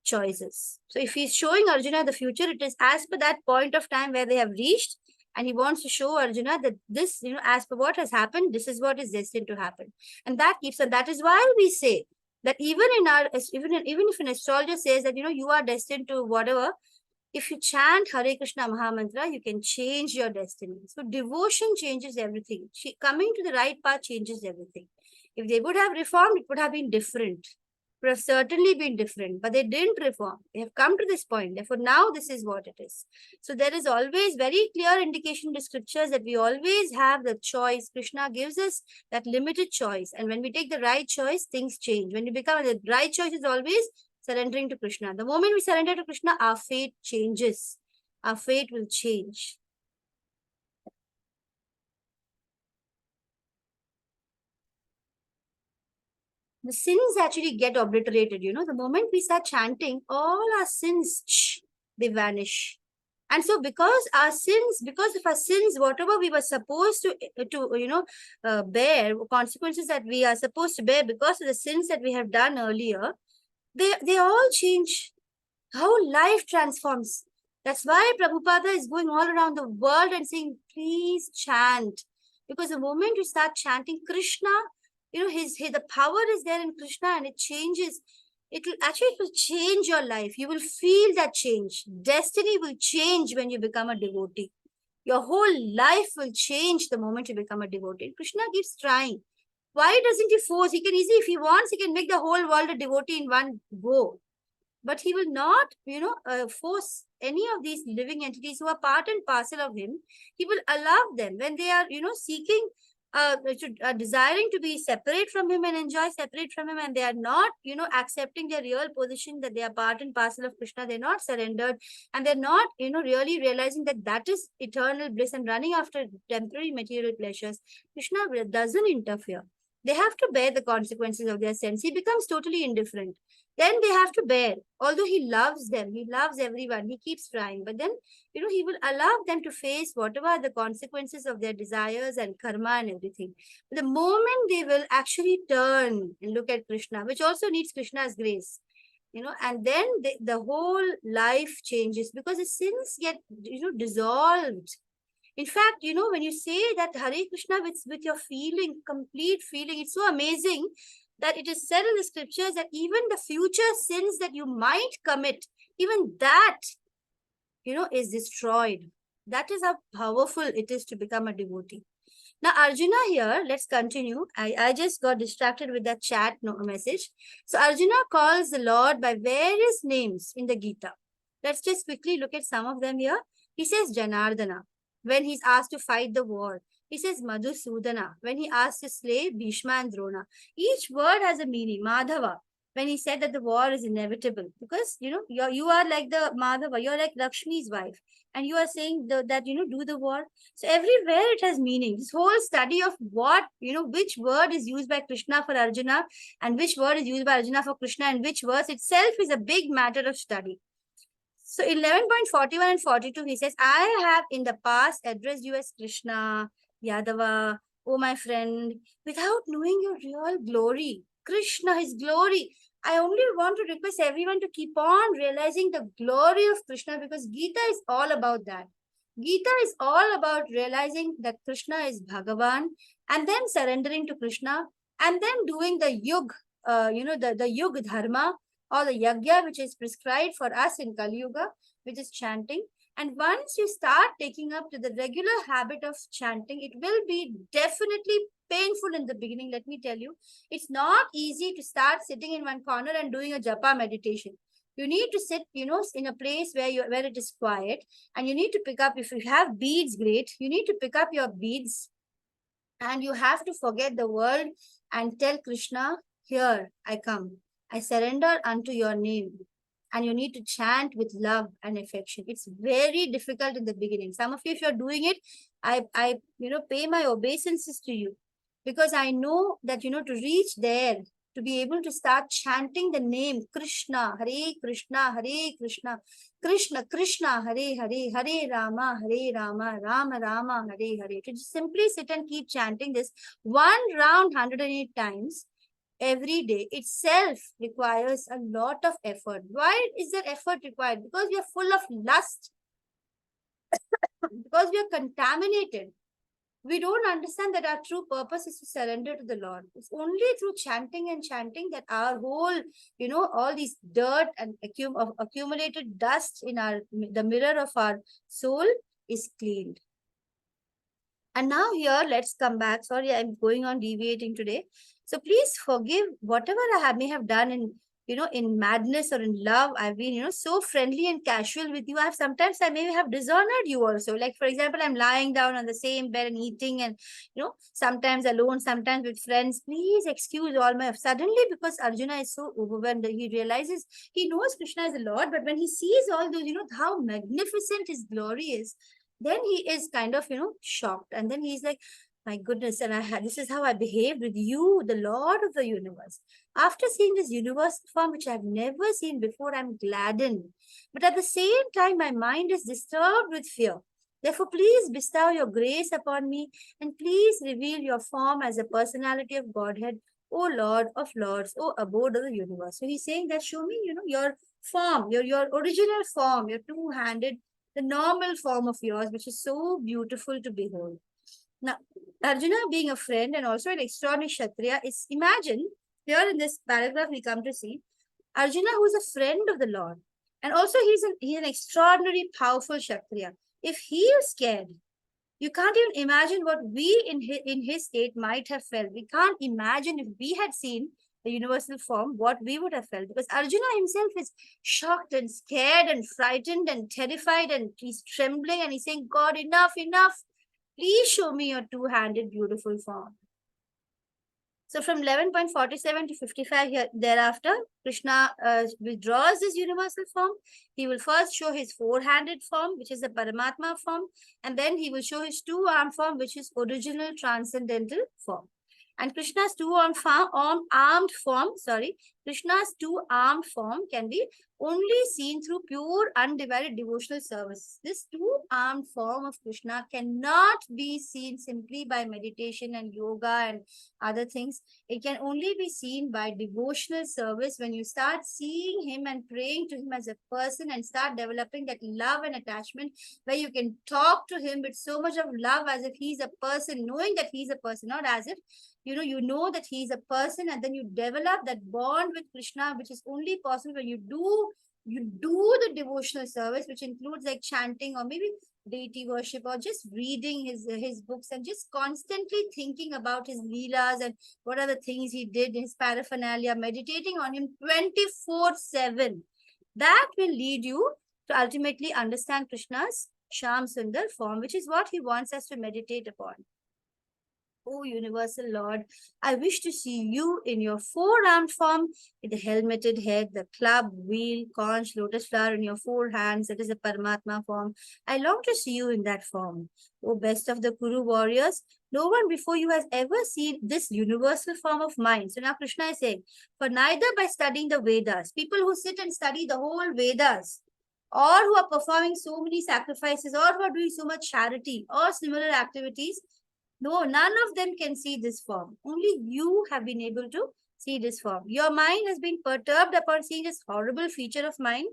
choices. So if he's showing Arjuna the future, it is as per that point of time where they have reached, and he wants to show Arjuna that this, as per what has happened, this is what is destined to happen. And that keeps, and that is why we say that even in our, even if an astrologer says that, you are destined to whatever, if you chant Hare Krishna Mahamantra, you can change your destiny. So devotion changes everything. Coming to the right path changes everything. If they would have reformed, it would have been different. It would have certainly been different, but they didn't reform. They have come to this point. Therefore, now this is what it is. So there is always very clear indication in the scriptures that we always have the choice. Krishna gives us that limited choice. And when we take the right choice, things change. When you become, the right choice is always surrendering to Krishna. The moment we surrender to Krishna, our fate changes. Our fate will change. The sins actually get obliterated. The moment we start chanting, all our sins, they vanish. And so because of our sins, whatever we were supposed to bear, consequences that we are supposed to bear because of the sins that we have done earlier, they all change. How life transforms. That's why Prabhupada is going all around the world and saying, please chant. Because the moment you start chanting Krishna, his the power is there in Krishna, and it changes. It will change your life. You will feel that change. Destiny will change when you become a devotee. Your whole life will change the moment you become a devotee. Krishna keeps trying. Why doesn't he force? He can easily, if he wants, he can make the whole world a devotee in one go. But he will not, force any of these living entities who are part and parcel of him. He will allow them when they are, seeking, desiring to be separate from him and enjoy separate from him, and they are not, accepting their real position that they are part and parcel of Krishna. They're not surrendered, and they're not, really realizing that that is eternal bliss and running after temporary material pleasures. Krishna doesn't interfere. They have to bear the consequences of their sins. He becomes totally indifferent. Then they have to bear. Although he loves them, he loves everyone, he keeps trying. But then, he will allow them to face whatever are the consequences of their desires and karma and everything. The moment they will actually turn and look at Krishna, which also needs Krishna's grace, and then the whole life changes because the sins get, dissolved. In fact, when you say that Hare Krishna with your feeling, complete feeling, it's so amazing that it is said in the scriptures that even the future sins that you might commit, even that, is destroyed. That is how powerful it is to become a devotee. Now, Arjuna here, let's continue. I just got distracted with that chat message. So Arjuna calls the Lord by various names in the Gita. Let's just quickly look at some of them here. He says Janardana when he's asked to fight the war. He says Madhusudana when he asked to slay Bhishma and Drona. Each word has a meaning. Madhava when he said that the war is inevitable, because you are like the Madhava, you're like Lakshmi's wife, and you are saying that do the war. So everywhere it has meaning. This whole study of what which word is used by Krishna for Arjuna and which word is used by Arjuna for Krishna and which verse itself is a big matter of study. So 11.41 and 42, he says, I have in the past addressed you as Krishna, Yadava, oh my friend, without knowing your real glory. Krishna, his glory. I only want to request everyone to keep on realizing the glory of Krishna, because Gita is all about that. Gita is all about realizing that Krishna is Bhagavan and then surrendering to Krishna and then doing the yug, the yug dharma or the yagya, which is prescribed for us in Kali Yuga, which is chanting. And once you start taking up to the regular habit of chanting, it will be definitely painful in the beginning. Let me tell you, it's not easy to start sitting in one corner and doing a japa meditation. You need to sit, in a place where it is quiet, and you need to pick up, if you have beads, great. You need to pick up your beads, and you have to forget the world and tell Krishna, here I come. I surrender unto your name. And you need to chant with love and affection. It's very difficult in the beginning. Some of you, if you're doing it, I pay my obeisances to you, because I know that, to reach there, to be able to start chanting the name Krishna, Hare Krishna, Krishna Krishna, Hare Hare, Hare Rama, Rama Rama, Hare Hare. To just simply sit and keep chanting this one round 108 times every day itself requires a lot of effort. Why is there effort required? Because we are full of lust, because we are contaminated. We don't understand that our true purpose is to surrender to the Lord. It's only through chanting and chanting that our whole, all these dirt and accumulated dust in the mirror of our soul is cleaned. And now here, let's come back. Sorry, I'm going on deviating today. So please forgive whatever may have done in madness or in love. I've been, so friendly and casual with you. Sometimes I maybe have dishonored you also. Like, for example, I'm lying down on the same bed and eating, and, sometimes alone, sometimes with friends. Please excuse all my, suddenly, because Arjuna is so overwhelmed, he realizes, he knows Krishna is the Lord, but when he sees all those, how magnificent his glory is, then he is kind of, shocked. And then he's like, my goodness, and this is how I behaved with you, the Lord of the universe. After seeing this universal form, which I've never seen before, I'm gladdened. But at the same time, my mind is disturbed with fear. Therefore, please bestow your grace upon me, and please reveal your form as a personality of Godhead, O Lord of Lords, O abode of the universe. So he's saying that, show me, your form, your original form, your two-handed, the normal form of yours, which is so beautiful to behold. Now, Arjuna, being a friend and also an extraordinary Kshatriya, is, imagine, here in this paragraph we come to see Arjuna, who is a friend of the Lord, and also he's an extraordinary, powerful Kshatriya. If he is scared, you can't even imagine what we in his state might have felt. We can't imagine if we had seen the universal form, what we would have felt. Because Arjuna himself is shocked and scared and frightened and terrified, and he's trembling and he's saying, God, enough, enough. Please show me your two-handed beautiful form. So from 11.47 to 55 here, thereafter, Krishna withdraws this universal form. He will first show his four-handed form, which is the Paramatma form, and then he will show his two-armed form, which is original transcendental form. And Krishna's two-armed form, Krishna's two-armed form can be only seen through pure, undivided devotional service. This two-armed form of Krishna cannot be seen simply by meditation and yoga and other things. It can only be seen by devotional service. When you start seeing him and praying to him as a person and start developing that love and attachment, where you can talk to him with so much of love as if he's a person, knowing that he's a person, not as if you know that he's a person, and then you develop that bond with Krishna, which is only possible when you do the devotional service, which includes like chanting or maybe deity worship, or just reading his books and just constantly thinking about his leelas and what are the things he did, his paraphernalia, meditating on him 24/7. That will lead you to ultimately understand Krishna's Sham Sundar form, which is what he wants us to meditate upon. O universal Lord, I wish to see you in your four-armed form, with the helmeted head, the club, wheel, conch, lotus flower in your four hands. That is the Paramatma form. I long to see you in that form. O best of the Kuru warriors, no one before you has ever seen this universal form of mine. So now Krishna is saying, for neither by studying the Vedas, people who sit and study the whole Vedas, or who are performing so many sacrifices, or who are doing so much charity or similar activities, no, none of them can see this form. Only you have been able to see this form. Your mind has been perturbed upon seeing this horrible feature of mine.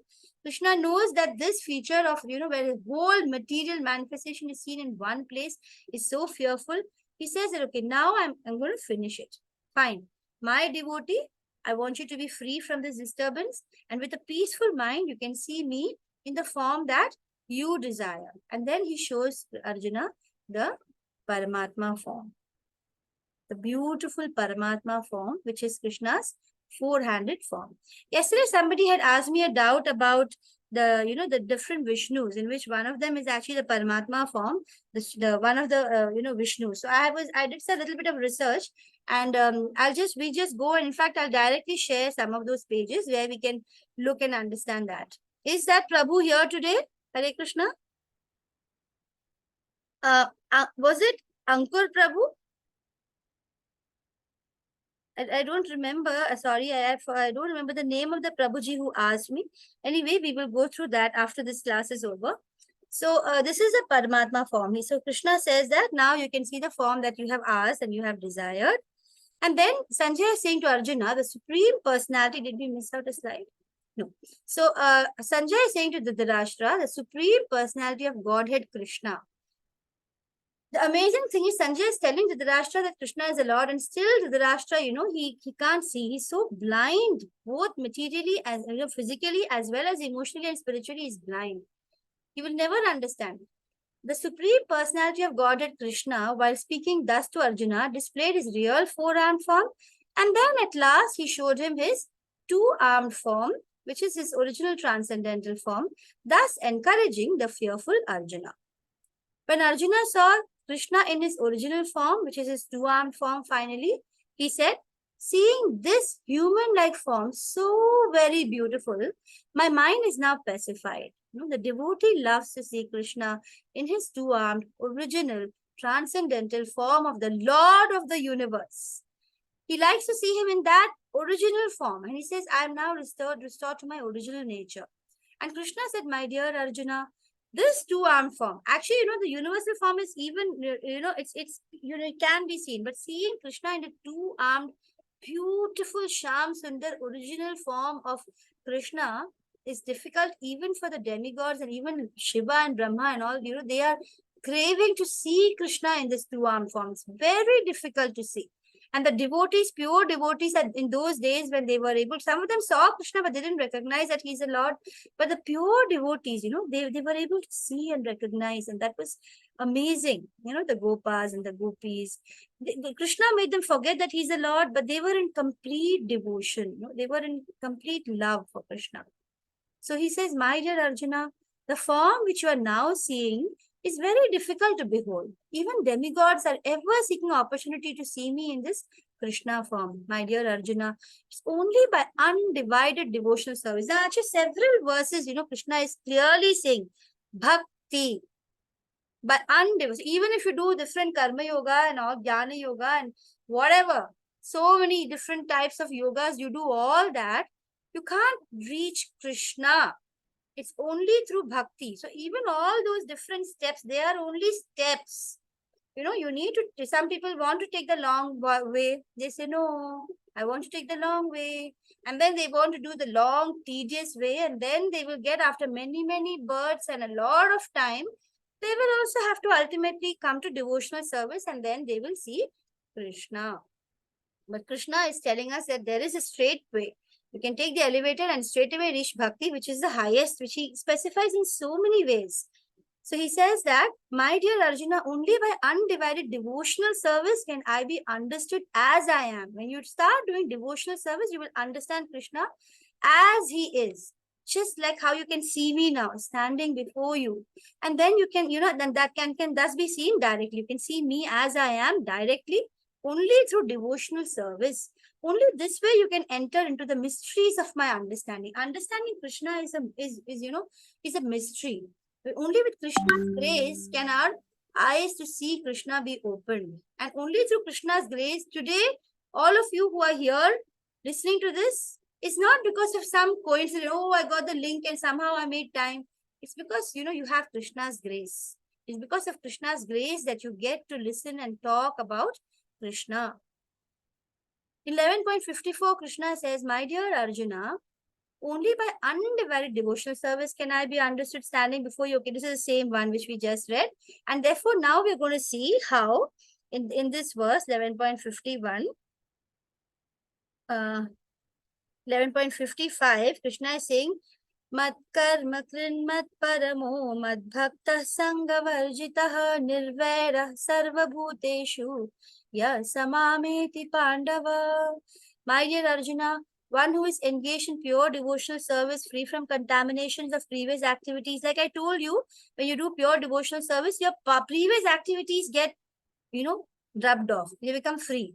Krishna knows that this feature of, where the whole material manifestation is seen in one place is so fearful. He says that, okay, now I'm going to finish it. Fine. My devotee, I want you to be free from this disturbance. And with a peaceful mind, you can see me in the form that you desire. And then he shows Arjuna the Paramatma form. The beautiful Paramatma form, which is Krishna's four-handed form. Yesterday, somebody had asked me a doubt about the different Vishnus, in which one of them is actually the Paramatma form, the one of the Vishnu. So I did a little bit of research, and we just go, and in fact I'll directly share some of those pages where we can look and understand that. Is that Prabhu here today? Hare Krishna. Was it Ankur Prabhu? I don't remember. Sorry, I don't remember the name of the Prabhuji who asked me. Anyway, we will go through that after this class is over. So this is a Paramatma form. So Krishna says that now you can see the form that you have asked and you have desired. And then Sanjay is saying to Arjuna, the Supreme Personality, did we miss out a slide? No. So Sanjay is saying to Dhritarashtra, the Supreme Personality of Godhead Krishna. The amazing thing is Sanjay is telling Dhritarashtra that Krishna is the Lord, and still Dhritarashtra, he can't see. He's so blind, both materially as physically as well as emotionally and spiritually. He's blind. He will never understand. The Supreme Personality of Godhead Krishna, while speaking thus to Arjuna, displayed his real four-armed form, and then at last he showed him his two-armed form, which is his original transcendental form, thus encouraging the fearful Arjuna. When Arjuna saw Krishna in his original form, which is his two-armed form finally, he said, seeing this human-like form so very beautiful, my mind is now pacified. The devotee loves to see Krishna in his two-armed, original, transcendental form of the Lord of the universe. He likes to see him in that original form. And he says, I am now restored to my original nature. And Krishna said, my dear Arjuna, this two-armed form, actually, the universal form is even, it can be seen. But seeing Krishna in the two-armed, beautiful Sham Sundar original form of Krishna is difficult even for the demigods, and even Shiva and Brahma and all, they are craving to see Krishna in this two-armed form. It's very difficult to see. And the devotees, pure devotees, in those days when they were able, some of them saw Krishna, but they didn't recognize that he's a Lord. But the pure devotees, they were able to see and recognize, and that was amazing. The Gopas and the Gopis. Krishna made them forget that he's a Lord, but they were in complete devotion. They were in complete love for Krishna. So he says, my dear Arjuna, the form which you are now seeing is very difficult to behold. Even demigods are ever seeking opportunity to see me in this Krishna form. My dear Arjuna, it's only by undivided devotional service. There are actually several verses, Krishna is clearly saying, bhakti, by undivided. Even if you do different karma yoga and all, jnana yoga and whatever, so many different types of yogas, you do all that, you can't reach Krishna. It's only through bhakti. So even all those different steps, they are only steps. You need to, some people want to take the long way. They say, no, I want to take the long way. And then they want to do the long, tedious way. And then they will get, after many, many births and a lot of time, they will also have to ultimately come to devotional service, and then they will see Krishna. But Krishna is telling us that there is a straight way. You can take the elevator and straight away reach bhakti, which is the highest, which he specifies in so many ways. So he says that, my dear Arjuna, only by undivided devotional service can I be understood as I am. When you start doing devotional service, you will understand Krishna as he is. Just like how you can see me now, standing before you. And then you can, then that can thus be seen directly. You can see me as I am directly, only through devotional service. Only this way you can enter into the mysteries of my understanding. Understanding Krishna is a mystery. Only with Krishna's grace can our eyes to see Krishna be opened. And only through Krishna's grace, today, all of you who are here listening to this, it's not because of some coincidence, oh, I got the link and somehow I made time. It's because, you have Krishna's grace. It's because of Krishna's grace that you get to listen and talk about Krishna. 11.54, Krishna says, my dear Arjuna, only by undivided devotional service can I be understood standing before you. Okay, this is the same one which we just read. And therefore, now we're going to see how in this verse, 11.51, 11.55, Krishna is saying, Mat karma krinmat paramo mad bhakta sangavarjitah nirvaira sarva bhuteshu ya samameti pandava. My dear Arjuna, one who is engaged in pure devotional service, free from contaminations of previous activities. Like I told you, when you do pure devotional service, your previous activities get, rubbed off. They become free.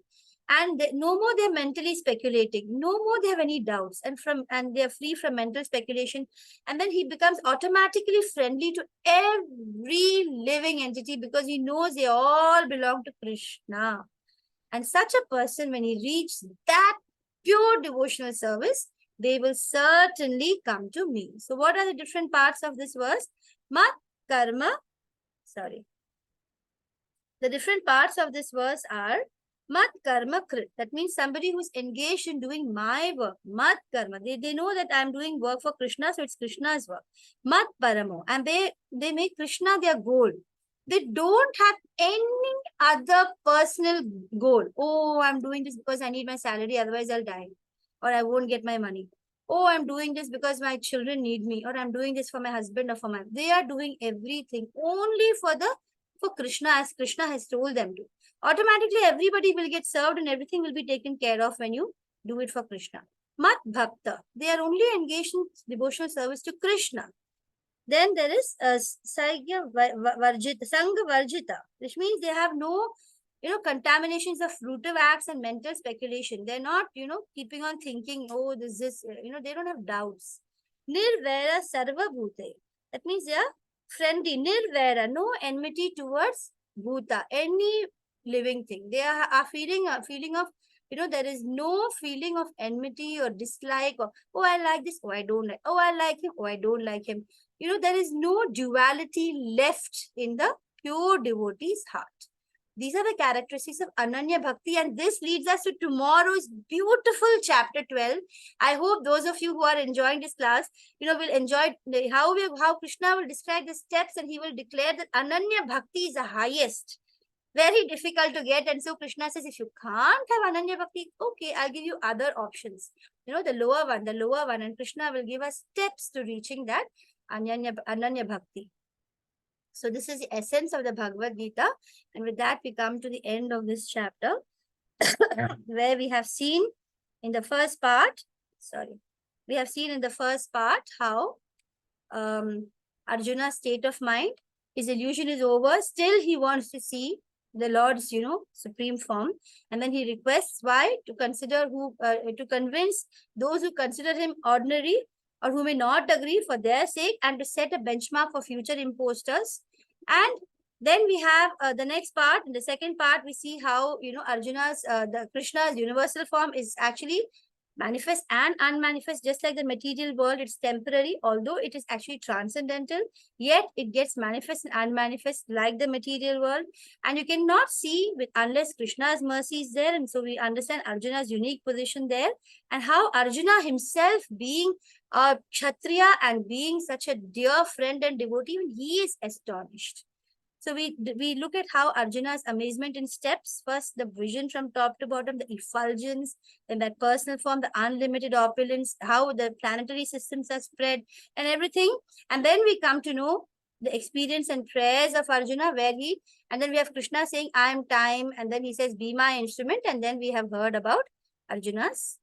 And no more they're mentally speculating. No more they have any doubts. And they're free from mental speculation. And then he becomes automatically friendly to every living entity because he knows they all belong to Krishna. And such a person, when he reaches that pure devotional service, they will certainly come to me. So what are the different parts of this verse? Mat karma, sorry. The different parts of this verse are mat karma krit. That means somebody who's engaged in doing my work. Mat karma. They know that I'm doing work for Krishna, so it's Krishna's work. Mat paramo. And they make Krishna their goal. They don't have any other personal goal. Oh, I'm doing this because I need my salary, otherwise I'll die. Or I won't get my money. Oh, I'm doing this because my children need me. Or I'm doing this for my husband or for my... They are doing everything only for Krishna, as Krishna has told them to. Automatically, everybody will get served and everything will be taken care of when you do it for Krishna. Mat Bhakta. They are only engaged in devotional service to Krishna. Then there is Sangha Varjita, which means they have no, contaminations of fruitive acts and mental speculation. They're not, keeping on thinking, oh, this, they don't have doubts. Nirvaira Sarva Bhute. That means they are friendly. Nirvaira, no enmity towards Bhuta, any living thing. They are feeling a feeling of, there is no feeling of enmity or dislike or, oh, I like this, oh, I don't like, oh, I like him, oh, I don't like him. There is no duality left in the pure devotee's heart. These are the characteristics of Ananya Bhakti, and this leads us to tomorrow's beautiful chapter 12. I hope those of you who are enjoying this class, will enjoy how Krishna will describe the steps, and he will declare that Ananya Bhakti is the highest. Very difficult to get, and so Krishna says, if you can't have Ananya Bhakti, okay, I'll give you other options. The lower one, and Krishna will give us steps to reaching that Ananya Bhakti. So this is the essence of the Bhagavad Gita. And with that, we come to the end of this chapter where we have seen in the first part, how Arjuna's state of mind, his illusion is over. Still, he wants to see the Lord's, supreme form. And then he requests why? To convince those who consider him ordinary or who may not agree for their sake, and to set a benchmark for future imposters. And then we have the next part. In the second part, we see how, Krishna's universal form is actually manifest and unmanifest. Just like the material world, it's temporary, although it is actually transcendental, yet it gets manifest and unmanifest like the material world. And you cannot see unless Krishna's mercy is there. And so we understand Arjuna's unique position there, and how Arjuna himself, being a Kshatriya and being such a dear friend and devotee, he is astonished. So we look at how Arjuna's amazement in steps. First, the vision from top to bottom, the effulgence, then that personal form, the unlimited opulence, how the planetary systems are spread and everything. And then we come to know the experience and prayers of Arjuna, and then we have Krishna saying, I am time. And then he says, be my instrument. And then we have heard about Arjuna's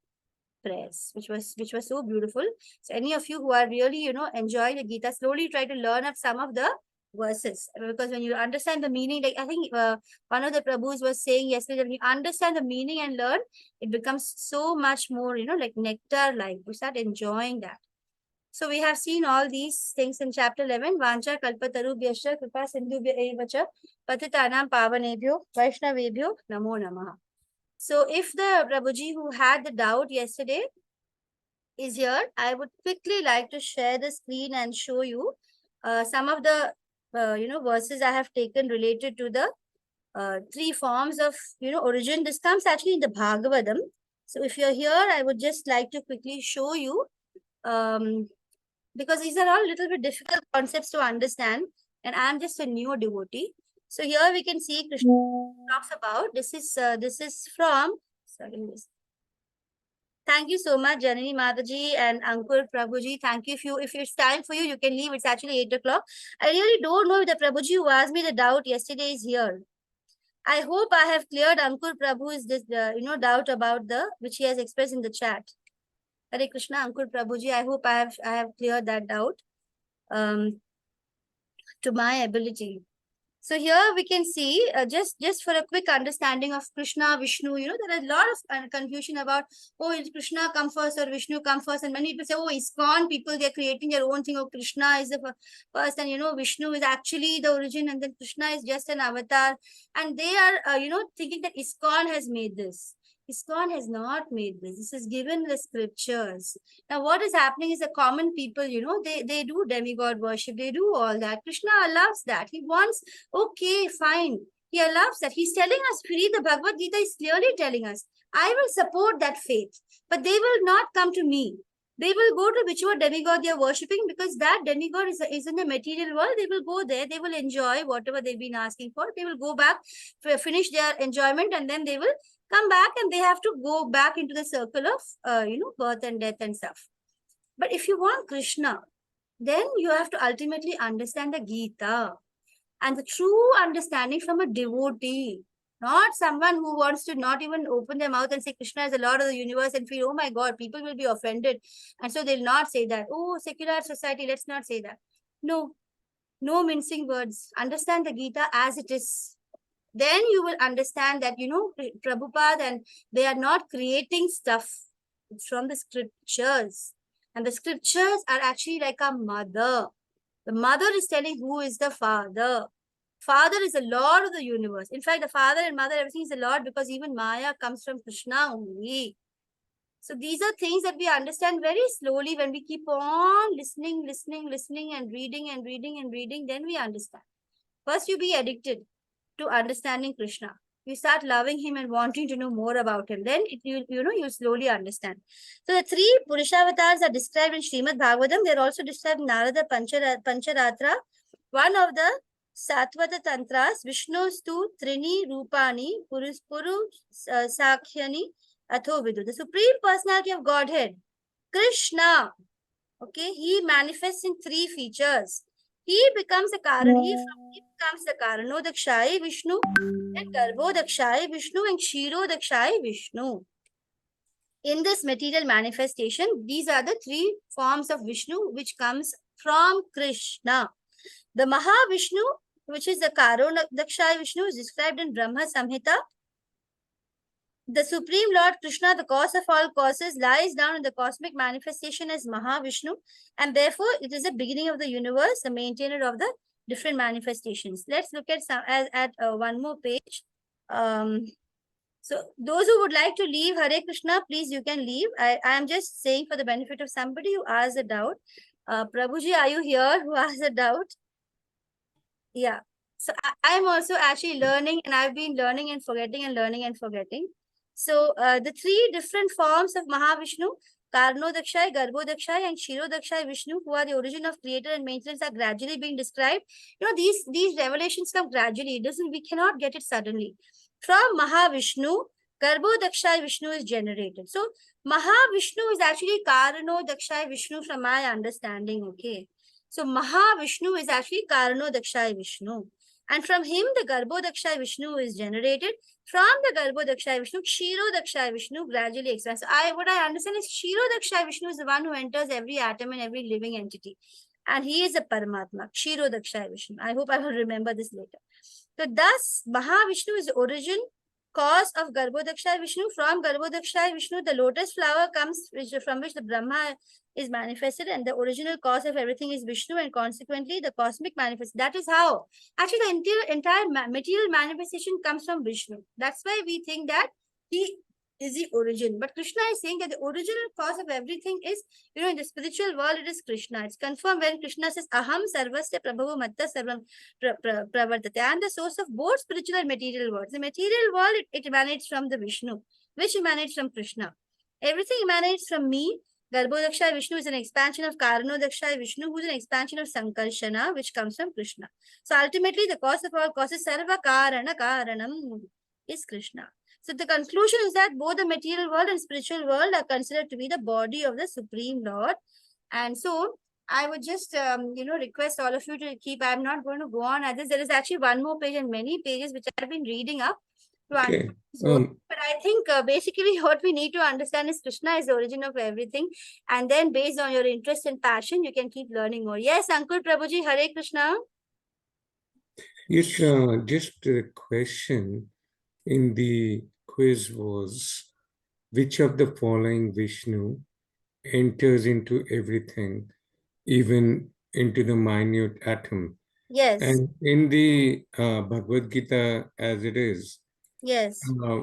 prayers, which was so beautiful. So any of you who are really, enjoying the Gita, slowly try to learn up some of the verses, because when you understand the meaning, like I think one of the Prabhus was saying yesterday, when you understand the meaning and learn, it becomes so much more, like nectar, like you start enjoying that. So we have seen all these things in chapter 11. Vancha kalpatarubhyascha kripa sindhubhya evacha patitanam pavanebhyo vaishnavebhyo namo namaha. So if the Prabhuji who had the doubt yesterday is here, I would quickly like to share the screen and show you some of the verses I have taken related to the three forms of origin. This comes actually in the Bhagavatam. So if you're here, I would just like to quickly show you, because these are all a little bit difficult concepts to understand, and I'm just a new devotee. So here we can see Krishna talks about, this is from, thank you so much, Janani Mataji and Ankur Prabhuji. Thank you. If it's time for you, you can leave. It's actually 8 o'clock. I really don't know if the Prabhuji who asked me the doubt yesterday is here. I hope I have cleared Ankur Prabhu's doubt about which he has expressed in the chat. Hare Krishna, Ankur Prabhuji. I hope I have cleared that doubt to my ability. So here we can see just for a quick understanding of Krishna, Vishnu. There are a lot of confusion about, oh, is Krishna come first or Vishnu come first, and many people say, oh, ISKCON people, they're creating their own thing. Oh, Krishna is the first, and Vishnu is actually the origin, and then Krishna is just an avatar, and they are thinking that ISKCON has made this. ISKCON has not made this. This is given the scriptures. Now, what is happening is the common people, they do demigod worship, they do all that. Krishna loves that. He wants, okay, fine. He allows that. He's telling us, read the Bhagavad Gita is clearly telling us, I will support that faith, but they will not come to me. They will go to whichever demigod they are worshipping, because that demigod is in the material world. They will go there. They will enjoy whatever they've been asking for. They will go back, finish their enjoyment, and then they will come back, and they have to go back into the circle of, birth and death and stuff. But if you want Krishna, then you have to ultimately understand the Gita and the true understanding from a devotee, not someone who wants to not even open their mouth and say Krishna is the Lord of the universe and feel, oh my God, people will be offended. And so they'll not say that. Oh, secular society, let's not say that. No, no mincing words. Understand the Gita as it is. Then you will understand that, Prabhupada and they are not creating stuff from the scriptures. And the scriptures are actually like a mother. The mother is telling who is the father. Father is the Lord of the universe. In fact, the father and mother, everything is the Lord, because even Maya comes from Krishna only. So these are things that we understand very slowly when we keep on listening, and reading, then we understand. First, you be addicted to understanding Krishna. You start loving him and wanting to know more about him. Then you slowly understand. So the three Purushavatars are described in Srimad Bhagavatam. They're also described in Narada Pancharatra. One of the Satvata Tantras, Vishnu's tu Trini Rupani Puru Sakhyani Atho Vidu. The Supreme Personality of Godhead, Krishna, okay, he manifests in three features. He becomes the Karan, he becomes the Karanodakshai Vishnu, and Garbhodakshai Vishnu, and Kshirodakshai Vishnu. In this material manifestation, these are the three forms of Vishnu which comes from Krishna. The Mahavishnu, which is the Karanodakshai Vishnu, is described in Brahma Samhita. The Supreme Lord Krishna, the cause of all causes, lies down in the cosmic manifestation as Mahavishnu, and therefore it is the beginning of the universe, the maintainer of the different manifestations. Let's look at one more page. So those who would like to leave, Hare Krishna, please, you can leave. I am just saying for the benefit of somebody who asked a doubt. Prabhuji, are you here who asked a doubt? Yeah. So I'm also actually learning, and I've been learning and forgetting and learning and forgetting. So the three different forms of Mahavishnu, Karnodakshai, Garbhodakshai, and Kshirodakshai Vishnu, who are the origin of creator and maintenance, are gradually being described. These revelations come gradually. We cannot get it suddenly. From Mahavishnu, Garbhodakshai Vishnu is generated. So Mahavishnu is actually Karanodakshai Vishnu from my understanding, okay? So Mahavishnu is actually Karanodakshai Vishnu. And from him, the Garbhodakshai Vishnu is generated. From the Garbhodakshai Vishnu, Kshirodakshai Vishnu gradually expands. What I understand is Kshirodakshai Vishnu is the one who enters every atom and every living entity. And he is a Paramatma, Kshirodakshai Vishnu. I hope I will remember this later. So thus, Mahavishnu is the origin, cause of Garbhodakshai Vishnu. From Garbhodakshai Vishnu, the lotus flower comes from which the Brahma is manifested, and the original cause of everything is Vishnu, and consequently the cosmic manifest. That is how actually the entire material manifestation comes from Vishnu. That's why we think that he is the origin. But Krishna is saying that the original cause of everything is, in the spiritual world, it is Krishna. It's confirmed when Krishna says, Aham sarvasya prabhavo matta sarvam pravartate. I am the source of both spiritual and material worlds. The material world, it emanates from the Vishnu, which emanates from Krishna. Everything emanates from me. Garbhodakshai Vishnu is an expansion of Karanodakshai Vishnu, who is an expansion of Sankarshana, which comes from Krishna. So ultimately, the cause of all causes, Sarva Karana Karanam, is Krishna. So the conclusion is that both the material world and spiritual world are considered to be the body of the Supreme Lord. And so I would just, request all of you to keep, I'm not going to go on at this. There is actually one more page and many pages which I've been reading up. One. Okay. But I think basically what we need to understand is Krishna is the origin of everything. And then based on your interest and passion, you can keep learning more. Yes, Ankur Prabhuji, Hare Krishna. Yes, just a question in the quiz was, which of the following Vishnu enters into everything, even into the minute atom? Yes, And in the Bhagavad Gita, as it is, yes. uh,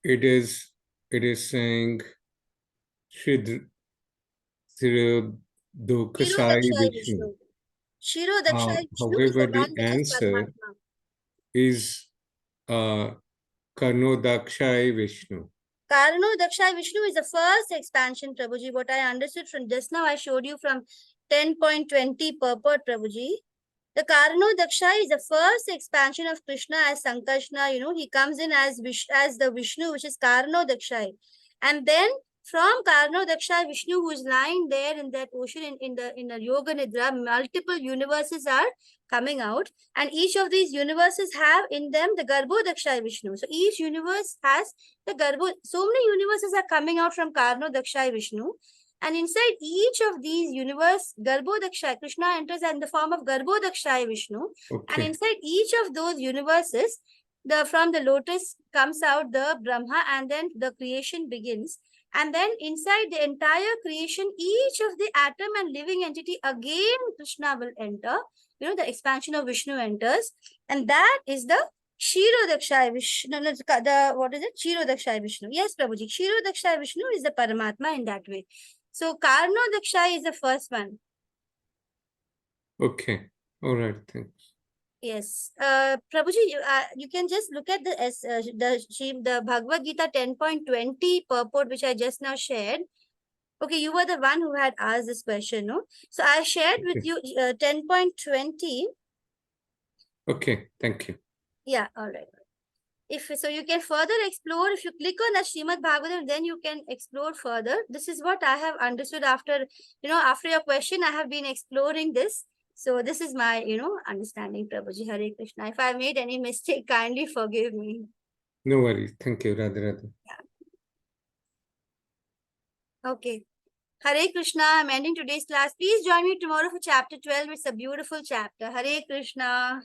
it is it is saying Shri Shiro Dokasai Dakshai Vishnu. Vishnu. Shiro Dakshai Vishnu is However, the the one which is answer Paramatma. is uh, Karnodakshai Vishnu. Karno Dakshai Vishnu is the first expansion, Prabhuji. What I understood from just now, I showed you from 10.20 purport, Prabhuji. The Karno Daksha is the first expansion of Krishna as Sankarshna. He comes in as the Vishnu, which is Karno Daksha. And then from Karno Daksha, Vishnu, who is lying there in that ocean in the Yoga Nidra, multiple universes are coming out. And each of these universes have in them the Garbho Daksha Vishnu. So each universe has the Garbho. So many universes are coming out from Karno Daksha Vishnu. And inside each of these universe, Garbhodakshaya, Krishna enters in the form of Garbhodakshaya Vishnu. Okay. And inside each of those universes, from the lotus comes out the Brahma, and then the creation begins. And then inside the entire creation, each of the atom and living entity, again Krishna will enter. The expansion of Vishnu enters. And that is the Kshirodakshaya Vishnu. No, what is it? Kshirodakshaya Vishnu. Yes, Prabhuji. Kshirodakshaya Vishnu is the Paramatma in that way. So Karno Daksha is the first one. Okay. All right. Thanks. Yes. Prabhuji, you can just look at the Bhagavad Gita 10.20 purport, which I just now shared. Okay, you were the one who had asked this question, no? So I shared with you 10.20. Okay. Thank you. Yeah, all right. So you can further explore. If you click on the Srimad Bhagavatam, then you can explore further. This is what I have understood after your question. I have been exploring this. So this is my, understanding, Prabhuji. Hare Krishna. If I made any mistake, kindly forgive me. No worries. Thank you, Radha Radha. Yeah. Okay. Hare Krishna. I'm ending today's class. Please join me tomorrow for chapter 12. It's a beautiful chapter. Hare Krishna.